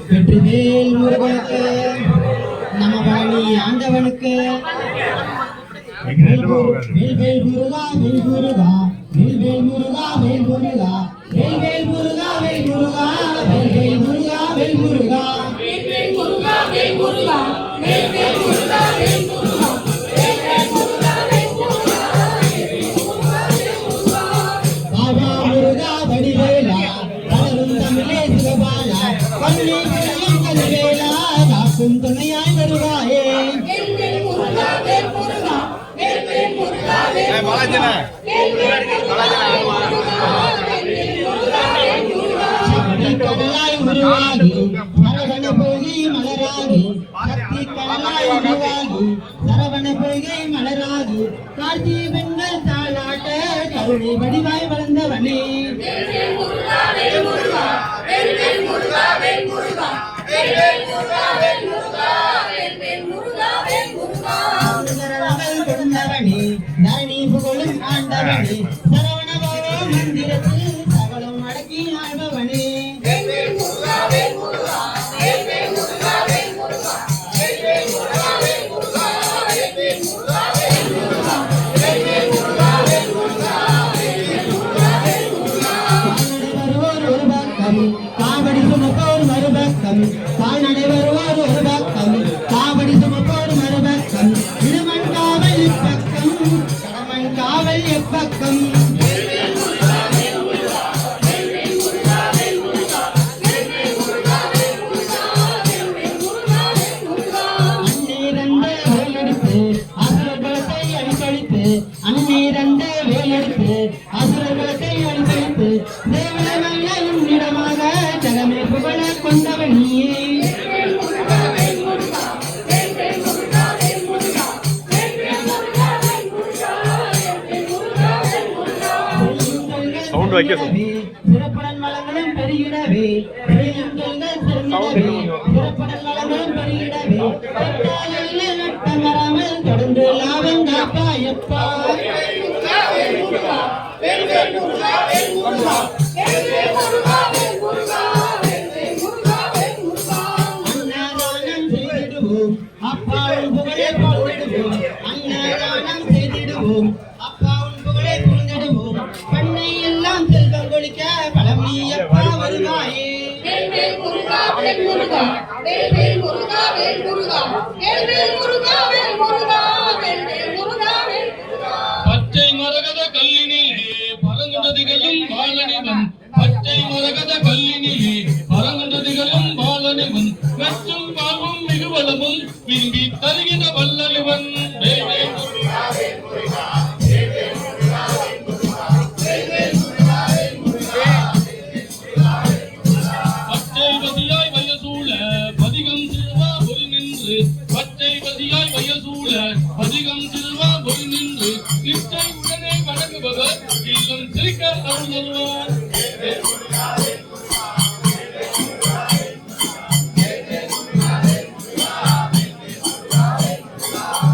வெற்றிவேல் முருகனுக்கு நமபாணி ஆண்டவனுக்கு வேல் வேல் முருகா வேல் முருகா வேல் வேல் முருகா வேல் முருகா வேல் வேல் முருகா வேல் முருகா வேல் வேல் முருகா வேல் முருகா வேல் வேல் முருகா வேல் முருகா வேல் வேல் முருகா வேல் முருகா வேல் வேல் முருகா வேல் முருகா பாபா முருகா வடிவேலா வளரும் தமிழே சிவபாலா பள்ளிகளையும் கல்வேலா காக்கும் துணையாய் வருவாயே வேல் வேல் முருகா வேல் முருகா வேல் வேல் முருகா வேல் முருகா வேல் வேல் முருகா வேல் முருகா கடலாய் உருவாகி சரவண பொய்கை மலராகி சக்தி கடலாய் உருவாகி சரவண பொய்கை மலராகி காட்சி பெண்கள் தாளாட்ட கருணை வடிவாய் வளர்ந்தவனே வேல் வேல் முருகா வேல் முருகா வேல் வேல் முருகா வேல் முருகா வேல் வேல் முருகா வேல் முருகா வேல் வேல் முருகா வேல் முருகா சுந்தரங்கள் கொண்டவனே தரணி புகழும் ஆண்டவனே சரவண பவ மந்திரத்தில் சகலம் அடக்கி ஆழ்பவனே வேல் வேல் முருகா வேல் முருகா வேல் வேல் முருகா வேல் முருகா வேல் வேல் முருகா வேல் முருகா வேல் வேல் முருகா வேல் முருகா வேல் வேல் முருகா வேல் முருகா வேல் வேல் முருகா வேல் முருகா வருவோர் ஒரு பக்கம் காவடி சுமப்போர் மறுபக்கம் கால்நடை வருவோர் ஒரு பக்கம் காவடி சுமப்போர் மறுபக்கம் இடுமண் காவல் இப்பக்கம் கடமண் காவல் எப்பக்கம் அந்நீரண்ட வேலெடுத்து அசுரபலத்தை அழித்தளித்து தேவனையும் இடமாக ஜகமே புகழ கொண்டவன் நீயே சிறப்புடன் வளங்களும் பெருகிடவே சிறப்புடன் வளங்களும் பெருகிடவே நட்டம் வராமல் தொடர்ந்து லாபம் காப்பாயப்பா அன்னதானம் செய்திடுவோம் அப்பாவும் புகழை பாழ்ந்திடுவோம் அன்னதானம் செய்திடுவோம் அப்பாவும் புகழை புரிந்திடுவோம் பண்ணை எல்லாம் செல்வம் கொளிக்க பலம் நீ அப்பா வருவாயே வேல் வேல் முருகா வேல் முருகா வேல் வேல் முருகா வேல் முருகா வேல் வேல் முருகா வேல் முருகா வேல் வேல் முருகா வேல் முருகா பச்சை மரகத கல்லினிலே பரங்குண்டதிகளும் பாலனிவன் பச்சை மரகத கல்லினிலே பரங்குண்டதிகளும் பாலனிவன் வெற்றும் வாழ்வும் மிகுவளமும் விரும்பி தருகிற வல்லலிவன் பச்சை வதியாய் வயசூழ பதிகம் சிறுவா பொறி நின்று பச்சை வதியாய் வயசூழ பதிகம் சிறுவா பொறி நின்று நிச்சை உடனே வணங்குபவர் இல்லம் சிரிக்க அருள் தருவார்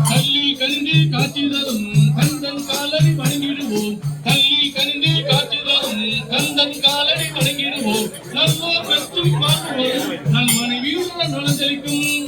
கல்லில் கனிந்து காட்சி தரும் கந்தன் காலடி வணங்கிடுவோம் கல்லில் கனிந்து காட்சி தரும் கந்தன் காலடி வணங்கிடுவோம் நல்லோர் பெற்றும் வாழ்வோம் நல் மனைவியுடன் நலஞ்சலிக்கும்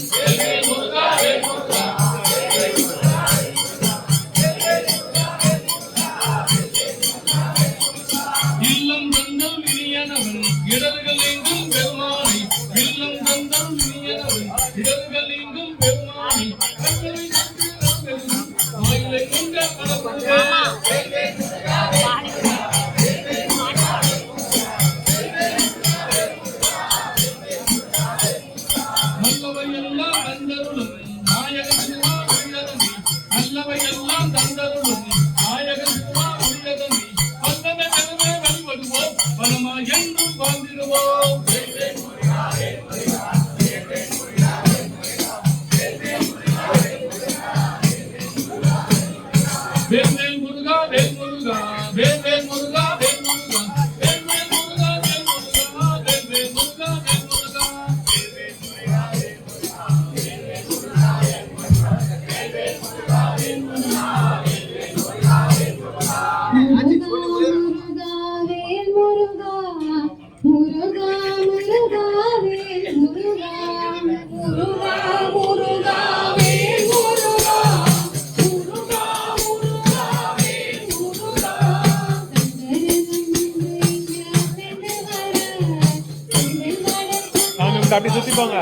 அப்படி சுத்தி போங்க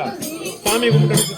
சாமி கும்பிட்டு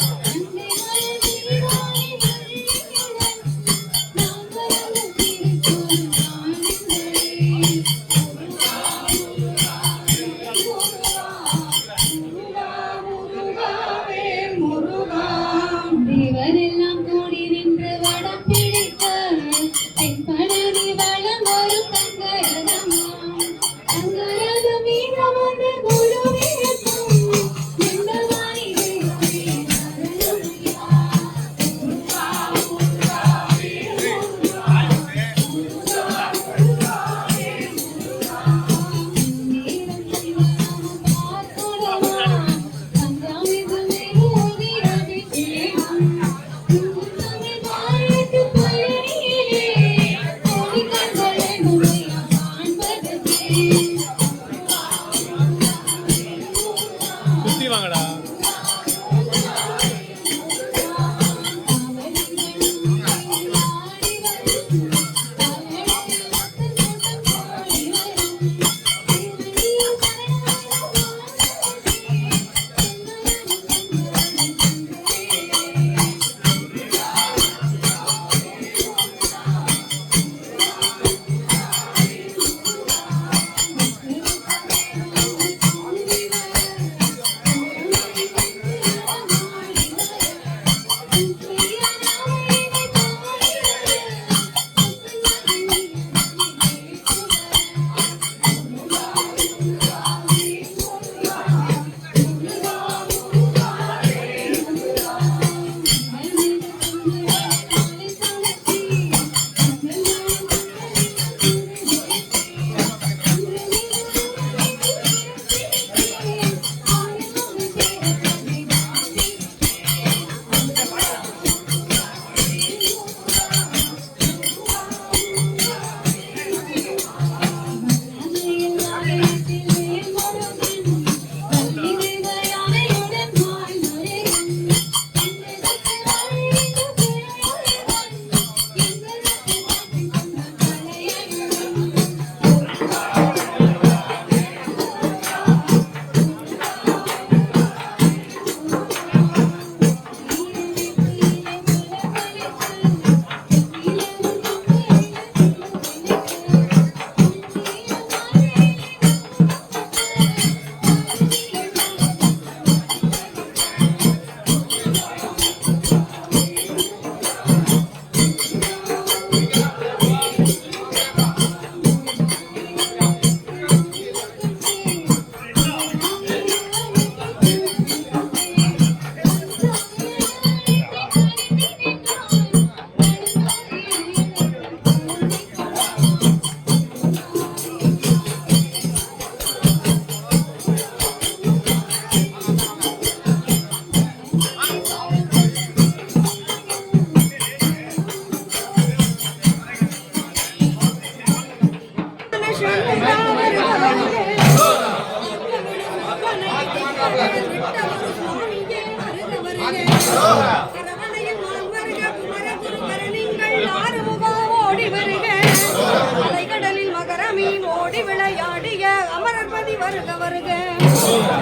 அலைகடலில் மகரமீன் ஓடி விளையாடிய அமரர்பதி வருக வருக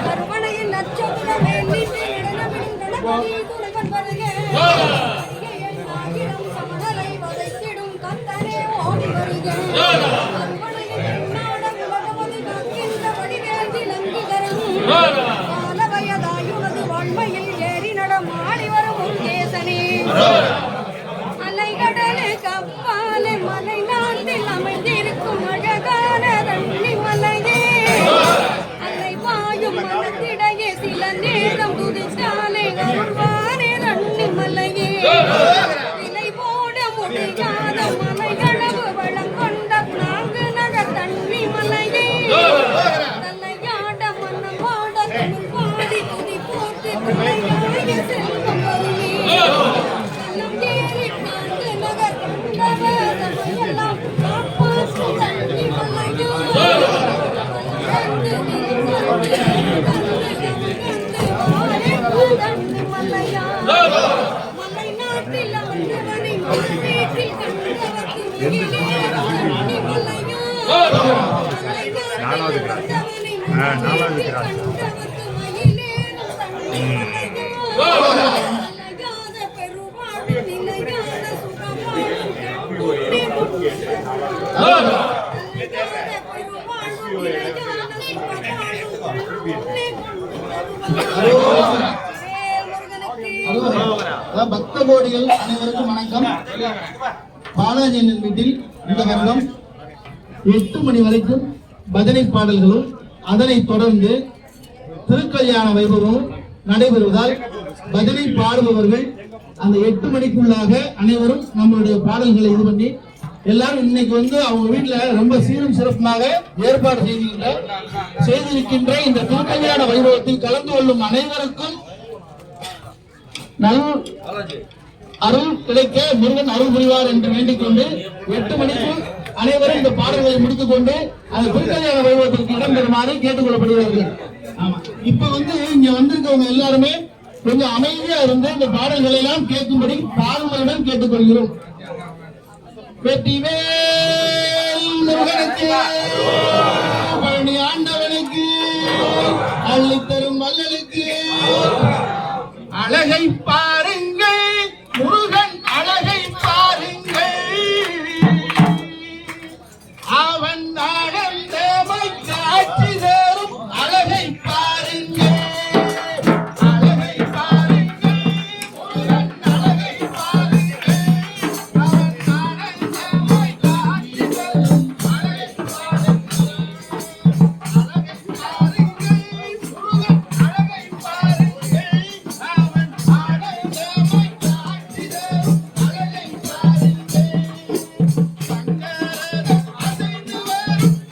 கருவணையின் நட்சத்திரமே துணைவன் வருக சமணரை வதைத்திடும் கந்தனே ஓடி வருக கருவணையின் உலகமது காக்கின்ற வடிவேல் விளங்குகரம் கால வயதாயுனது வாழ்மையில் ஏறி நடமாடி வரும் முருகேசனே அலைகடலு கப்பாலே மலை நாட்டில் அமைந்திருக்கும் அழகான ரண்ணி மலையே அலை பாயும் மனத்திடையே சில நேரம் துதித்தாலே அருள்வானே ரண்ணி மலையே விலை போட முடியாத மலைகளவு வளம் கொண்ட நாலாவது கிராஸ். நாலாவது கிராஸ். பக்த கோடிகள் அனைவருக்கும் வணக்கம். பாலாஜி அண்ணன் வீட்டில் இந்த வருடம் 8 மணி வரைக்கும் பஜனை பாடல்களும் அதனைத் தொடர்ந்து திருக்கல்யாண வைபவமும் நடைபெறுவதால் பஜனை பாடுபவர்கள் அந்த 8 மணிக்குள்ளாக அனைவரும் நம்மளுடைய பாடல்களை இது பண்ணி எல்லாரும் இன்னைக்கு வந்து அவங்க வீட்டுல ரொம்ப சீரும் சிறப்புமாக ஏற்பாடு செய்திருக்கின்ற இந்த திருக்கல்யாண வைபவத்தில் கலந்து கொள்ளும் அனைவருக்கும் அருள் கிடைக்க முருகன் அருள் புரிவார் என்று வேண்டிக் கொண்டு 8 மணிக்குள் அனைவரும் இந்த பாடல்களை முடித்துக் கொண்டு அந்த திருக்கல்யாண வைபவத்திற்கு இடம்பெறுமாறு கேட்டுக் கொள்ளப்படுகிறார்கள். ஆமா, இப்ப வந்து இங்க வந்திருக்கவங்க எல்லாருமே கொஞ்சம் அமைதியா இருந்து இந்த பாடல்களை எல்லாம் கேட்கும்படி தாழ்மையுடன் கேட்டுக்கொள்கிறோம். வெற்றிவேல் முருகனுக்கு, பழனி ஆண்டவனுக்கு, அள்ளித்தரும் வள்ளலுக்கு. அழகை பாருங்கள் முருகன் அழகை பாருங்கள், அவன் நடந்தமை காட்சி தரும் அழகை பாருங்கள். அழகை பாருங்கள் முருகன் அழகை பாருங்கள், அவன் நடந்தமை காட்சி தரும் அழகை பாருங்கள். அழகை பாருங்கள் முருகன் அழகை பாருங்கள், அவன் நடந்தமை காட்சி தரும் அழகை பாருங்கள். சங்கரன் அசைந்து வரும்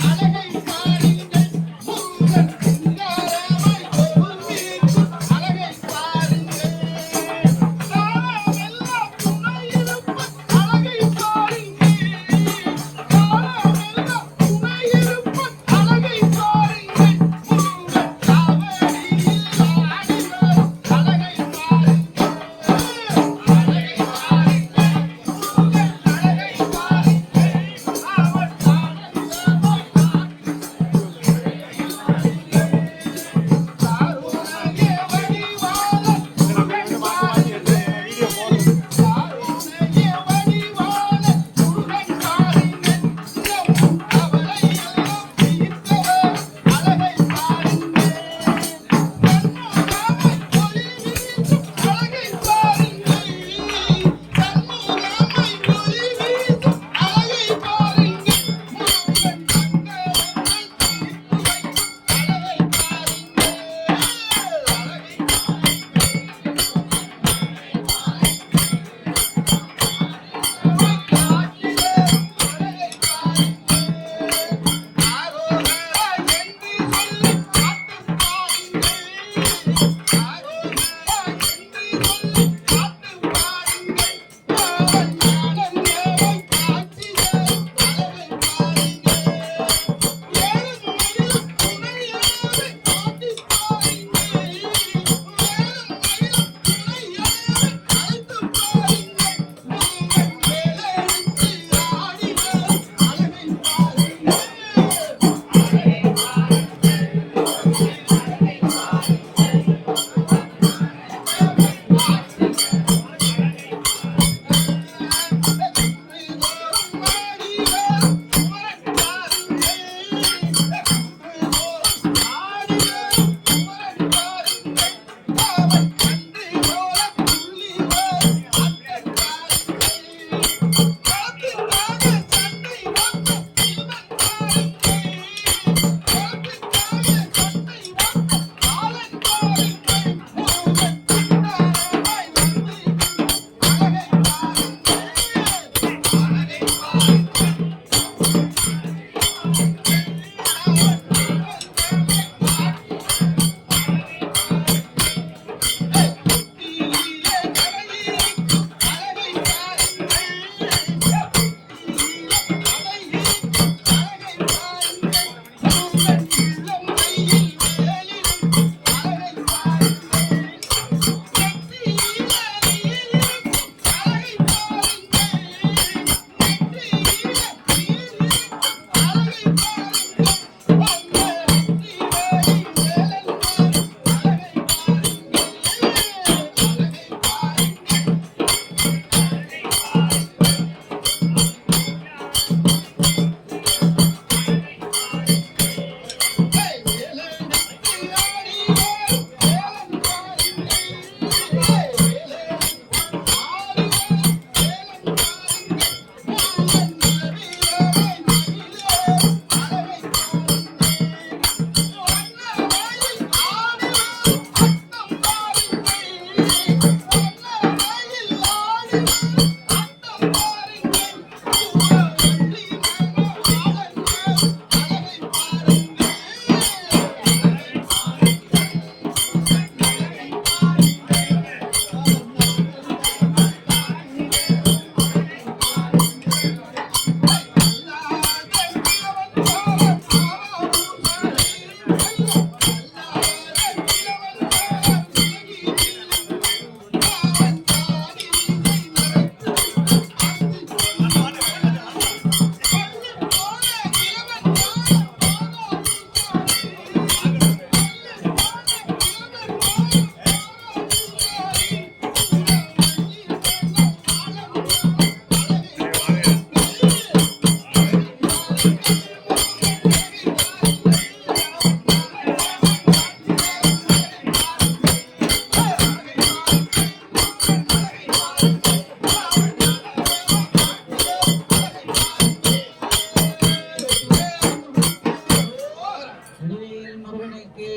வெற்றிவேல் முருகனுக்கு,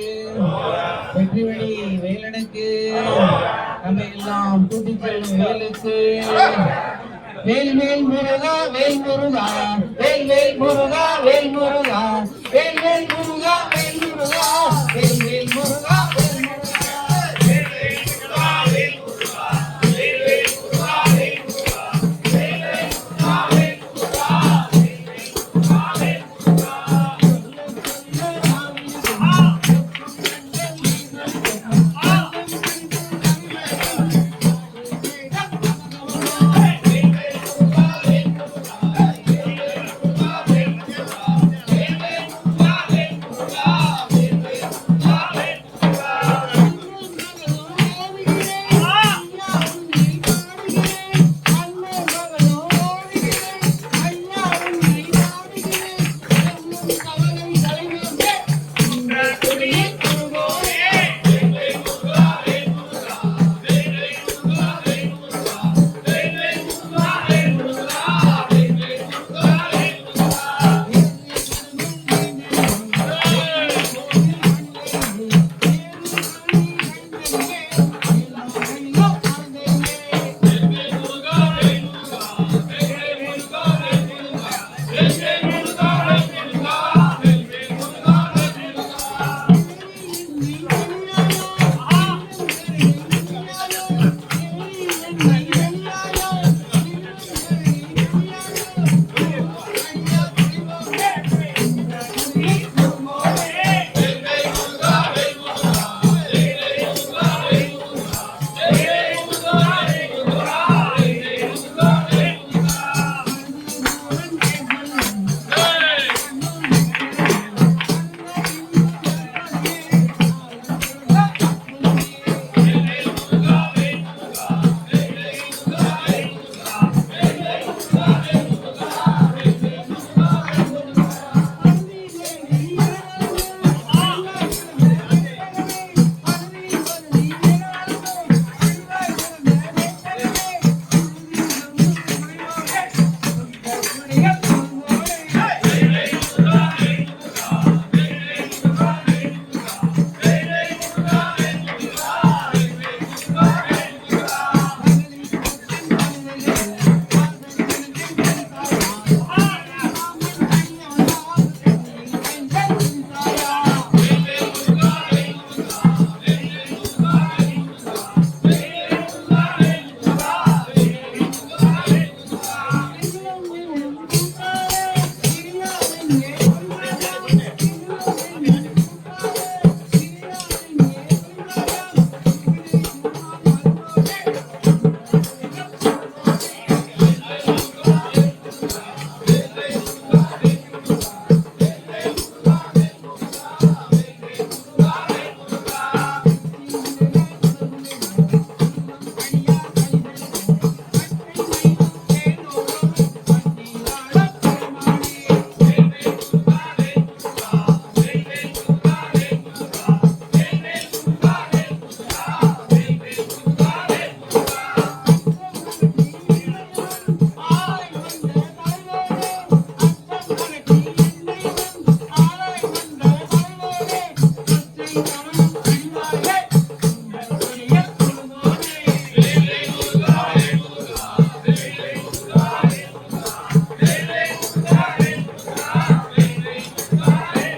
வெற்றிவெளி வேலனுக்கு, நம்மை எல்லாம் கூட்டிச் செல்லும் வேலுக்கு, வேல் வேல் முருகா வேல் முருகா, வேல் வேல் முருகா வேல் முருகா, வேல் வேல் முருகா வேல் முருகா, வேல் வேல் முருகா வேல் முருகா.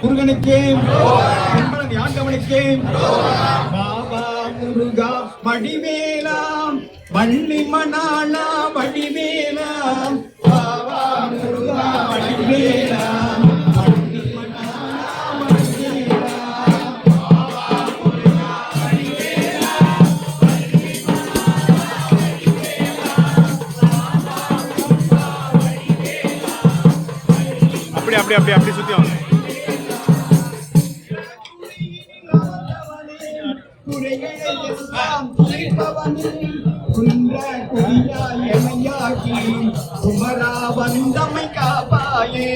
முருகனுக்கே செம்பரன் யாண்டவனுக்கே பாபா முருகா வடிவேலா வள்ளி மணாளா வடிவேலா பாபா முருகா வடிவேலா வள்ளி மணாளா வடிவேலா பாபா முருகா வடிவேலா வள்ளி மணாளா வடிவேலா பாபா முருகா வடிவேலா. அப்படி சுத்தி வாங்க. குமரா வந்தமை காப்பாயே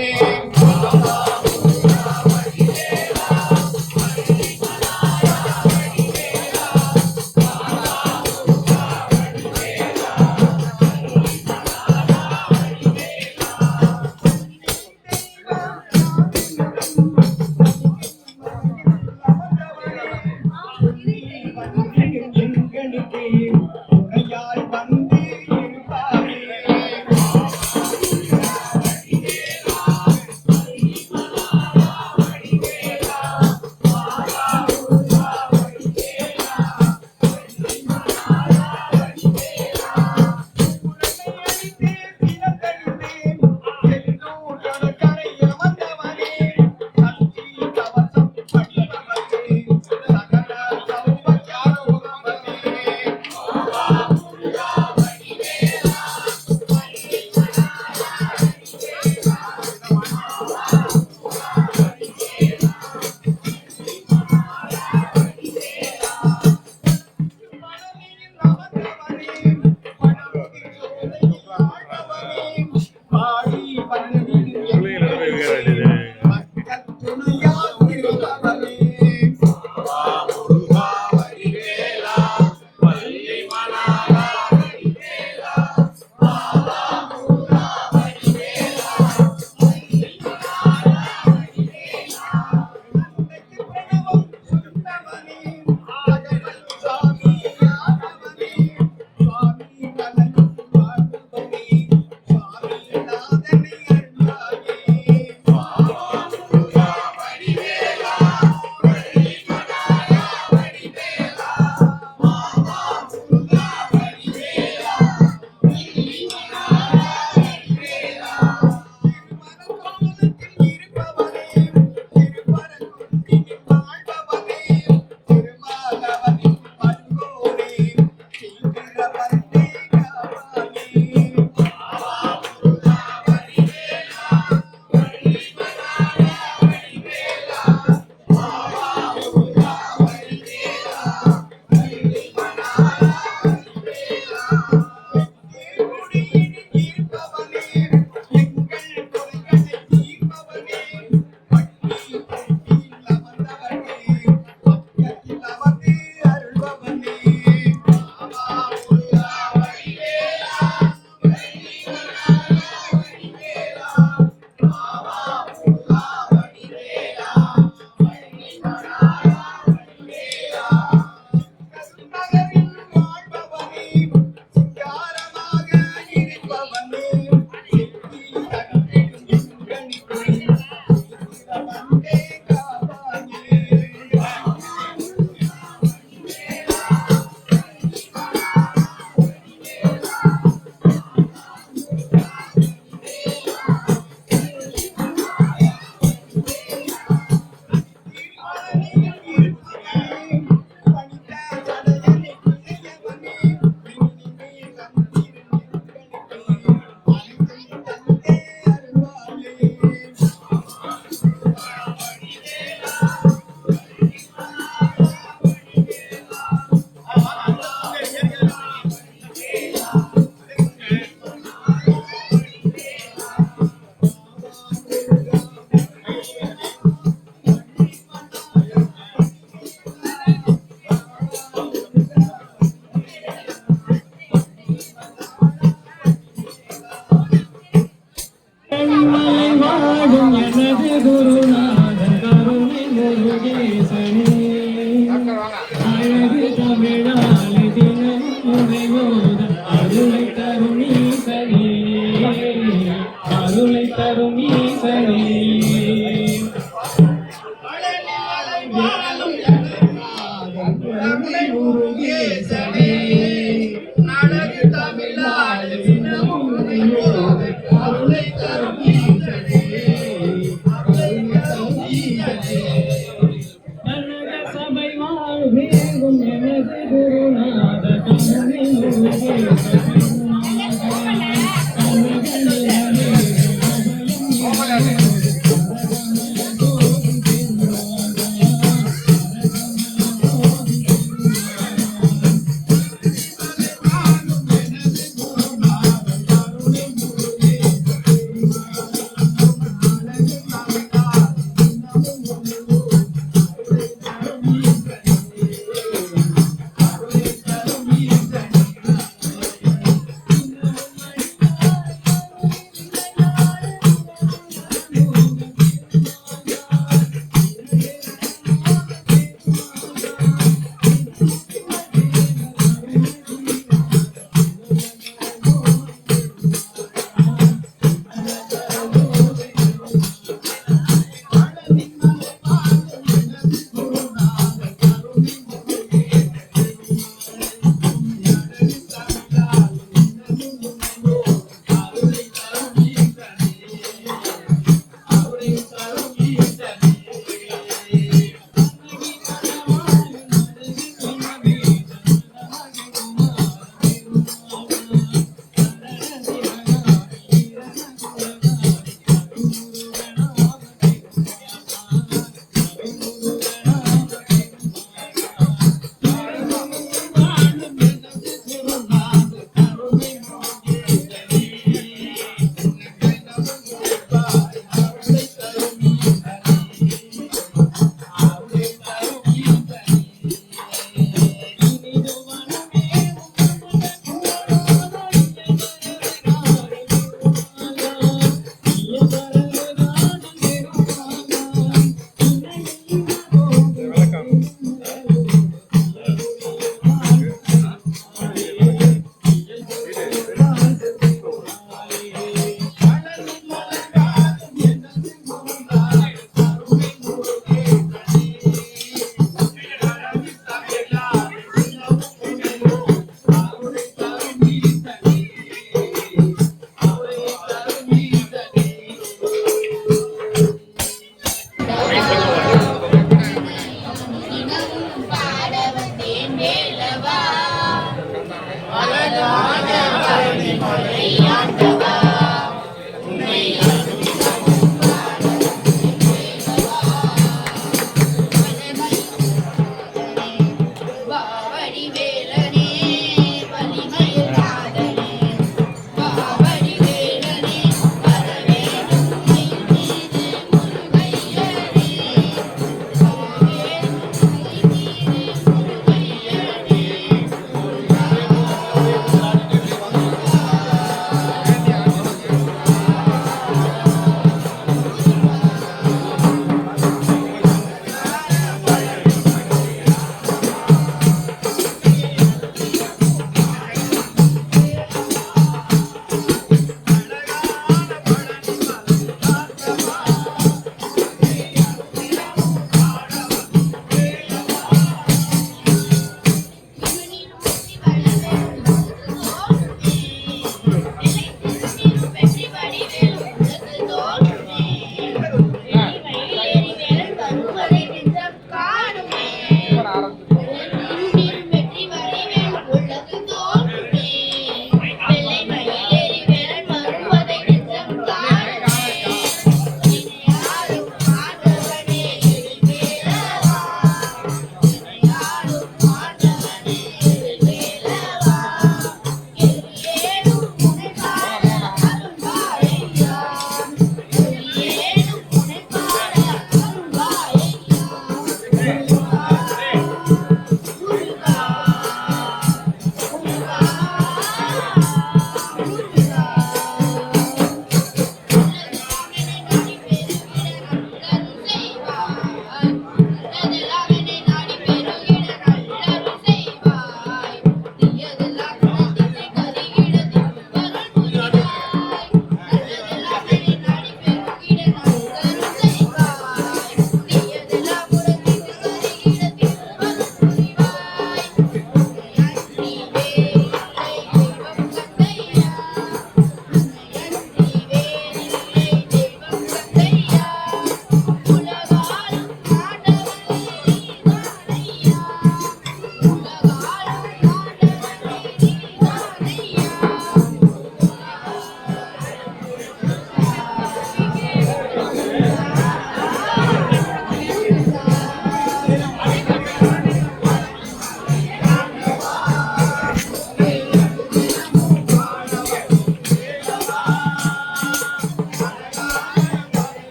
ஆதி குருநாதன் கருணை முருகேசனே அழகு தமிழாலே தினம் முறையோத அருளை தரும் ஈசனே அருளை தரும் ஈசனே கருணை முருகேசனே அழகு தமிழாலே தினமும் உரையோத அருளை தரும் ஈசனே அருளை தரும் ஈசனே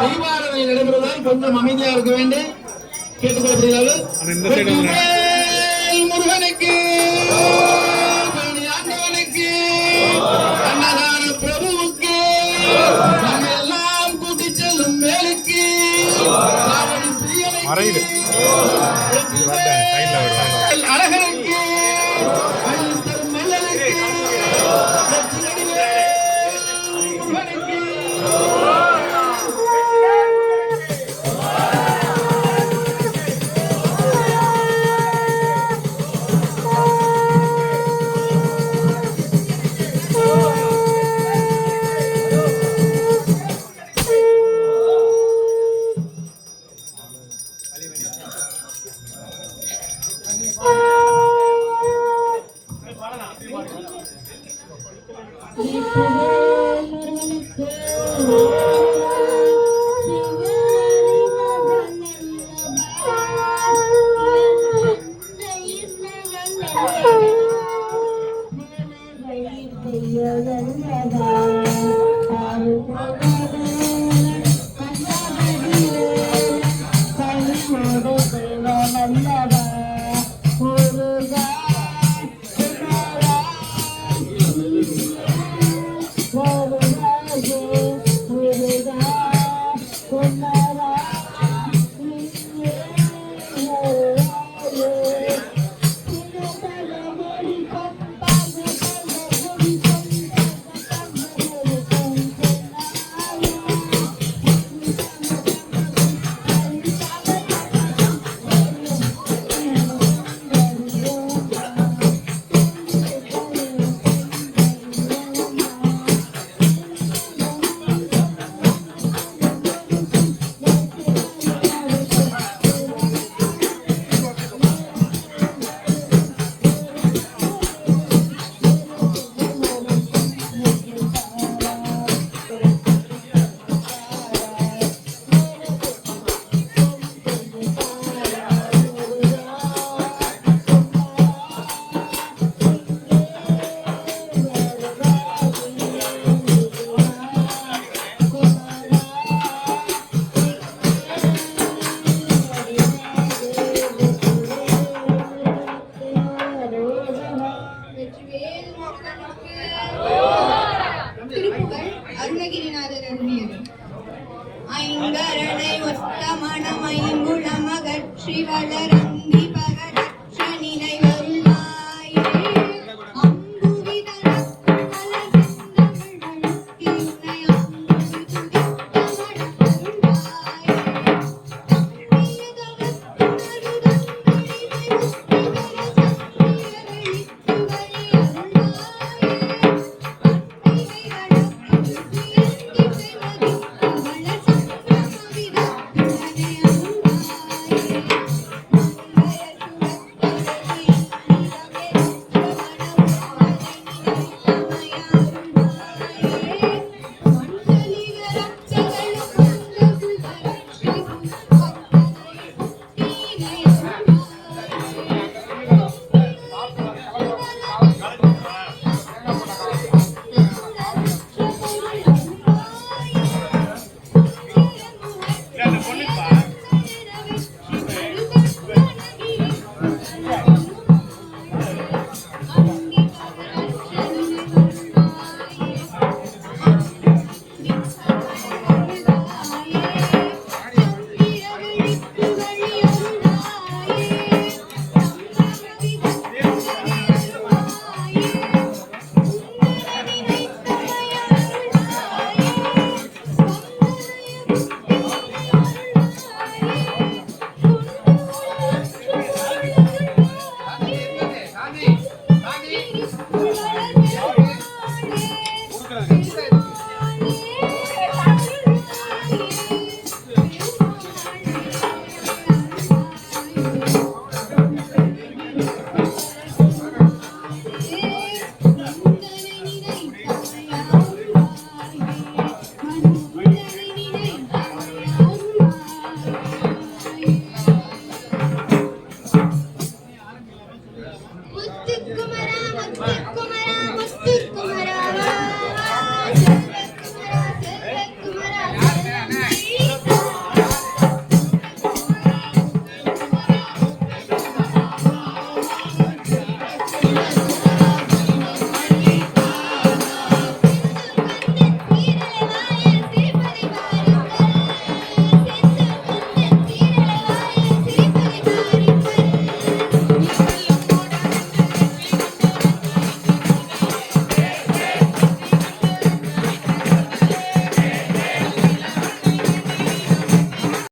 தீபாராதனை நடைபெறுவதால் கொஞ்சம் அமைதியா இருக்க வேண்டும் கேட்டுக்கொள்ளப்படுகிறார்கள். முருகனுக்கு பழனி ஆண்டவனுக்கு அன்னதான பிரபுவுக்கு நம்ம எல்லாம் கூட்டி செல்லும் வேலுக்கு காவடி பிரியனுக்கு அழகனுக்கு அழுத்தர் மல்லனுக்கு முருகனுக்கு திருப்புகழ் அருணகிரிநாதர் அருளியது. ஐங்கரணை ஒத்த மனம் ஐங்குளமகற்றி வளரந்தி பகடற்ற நினைவருளாயே. அம்புவி தனக்கும் மலர்ந்தமிழ் வழுக்கி உன்னை அம்புவி துதித்த மனமருளாயே. தம்பிய தவத்துணரு தந்தொழிமை முத்தி வர சத்திய வெளித்து வழி அருளாயே.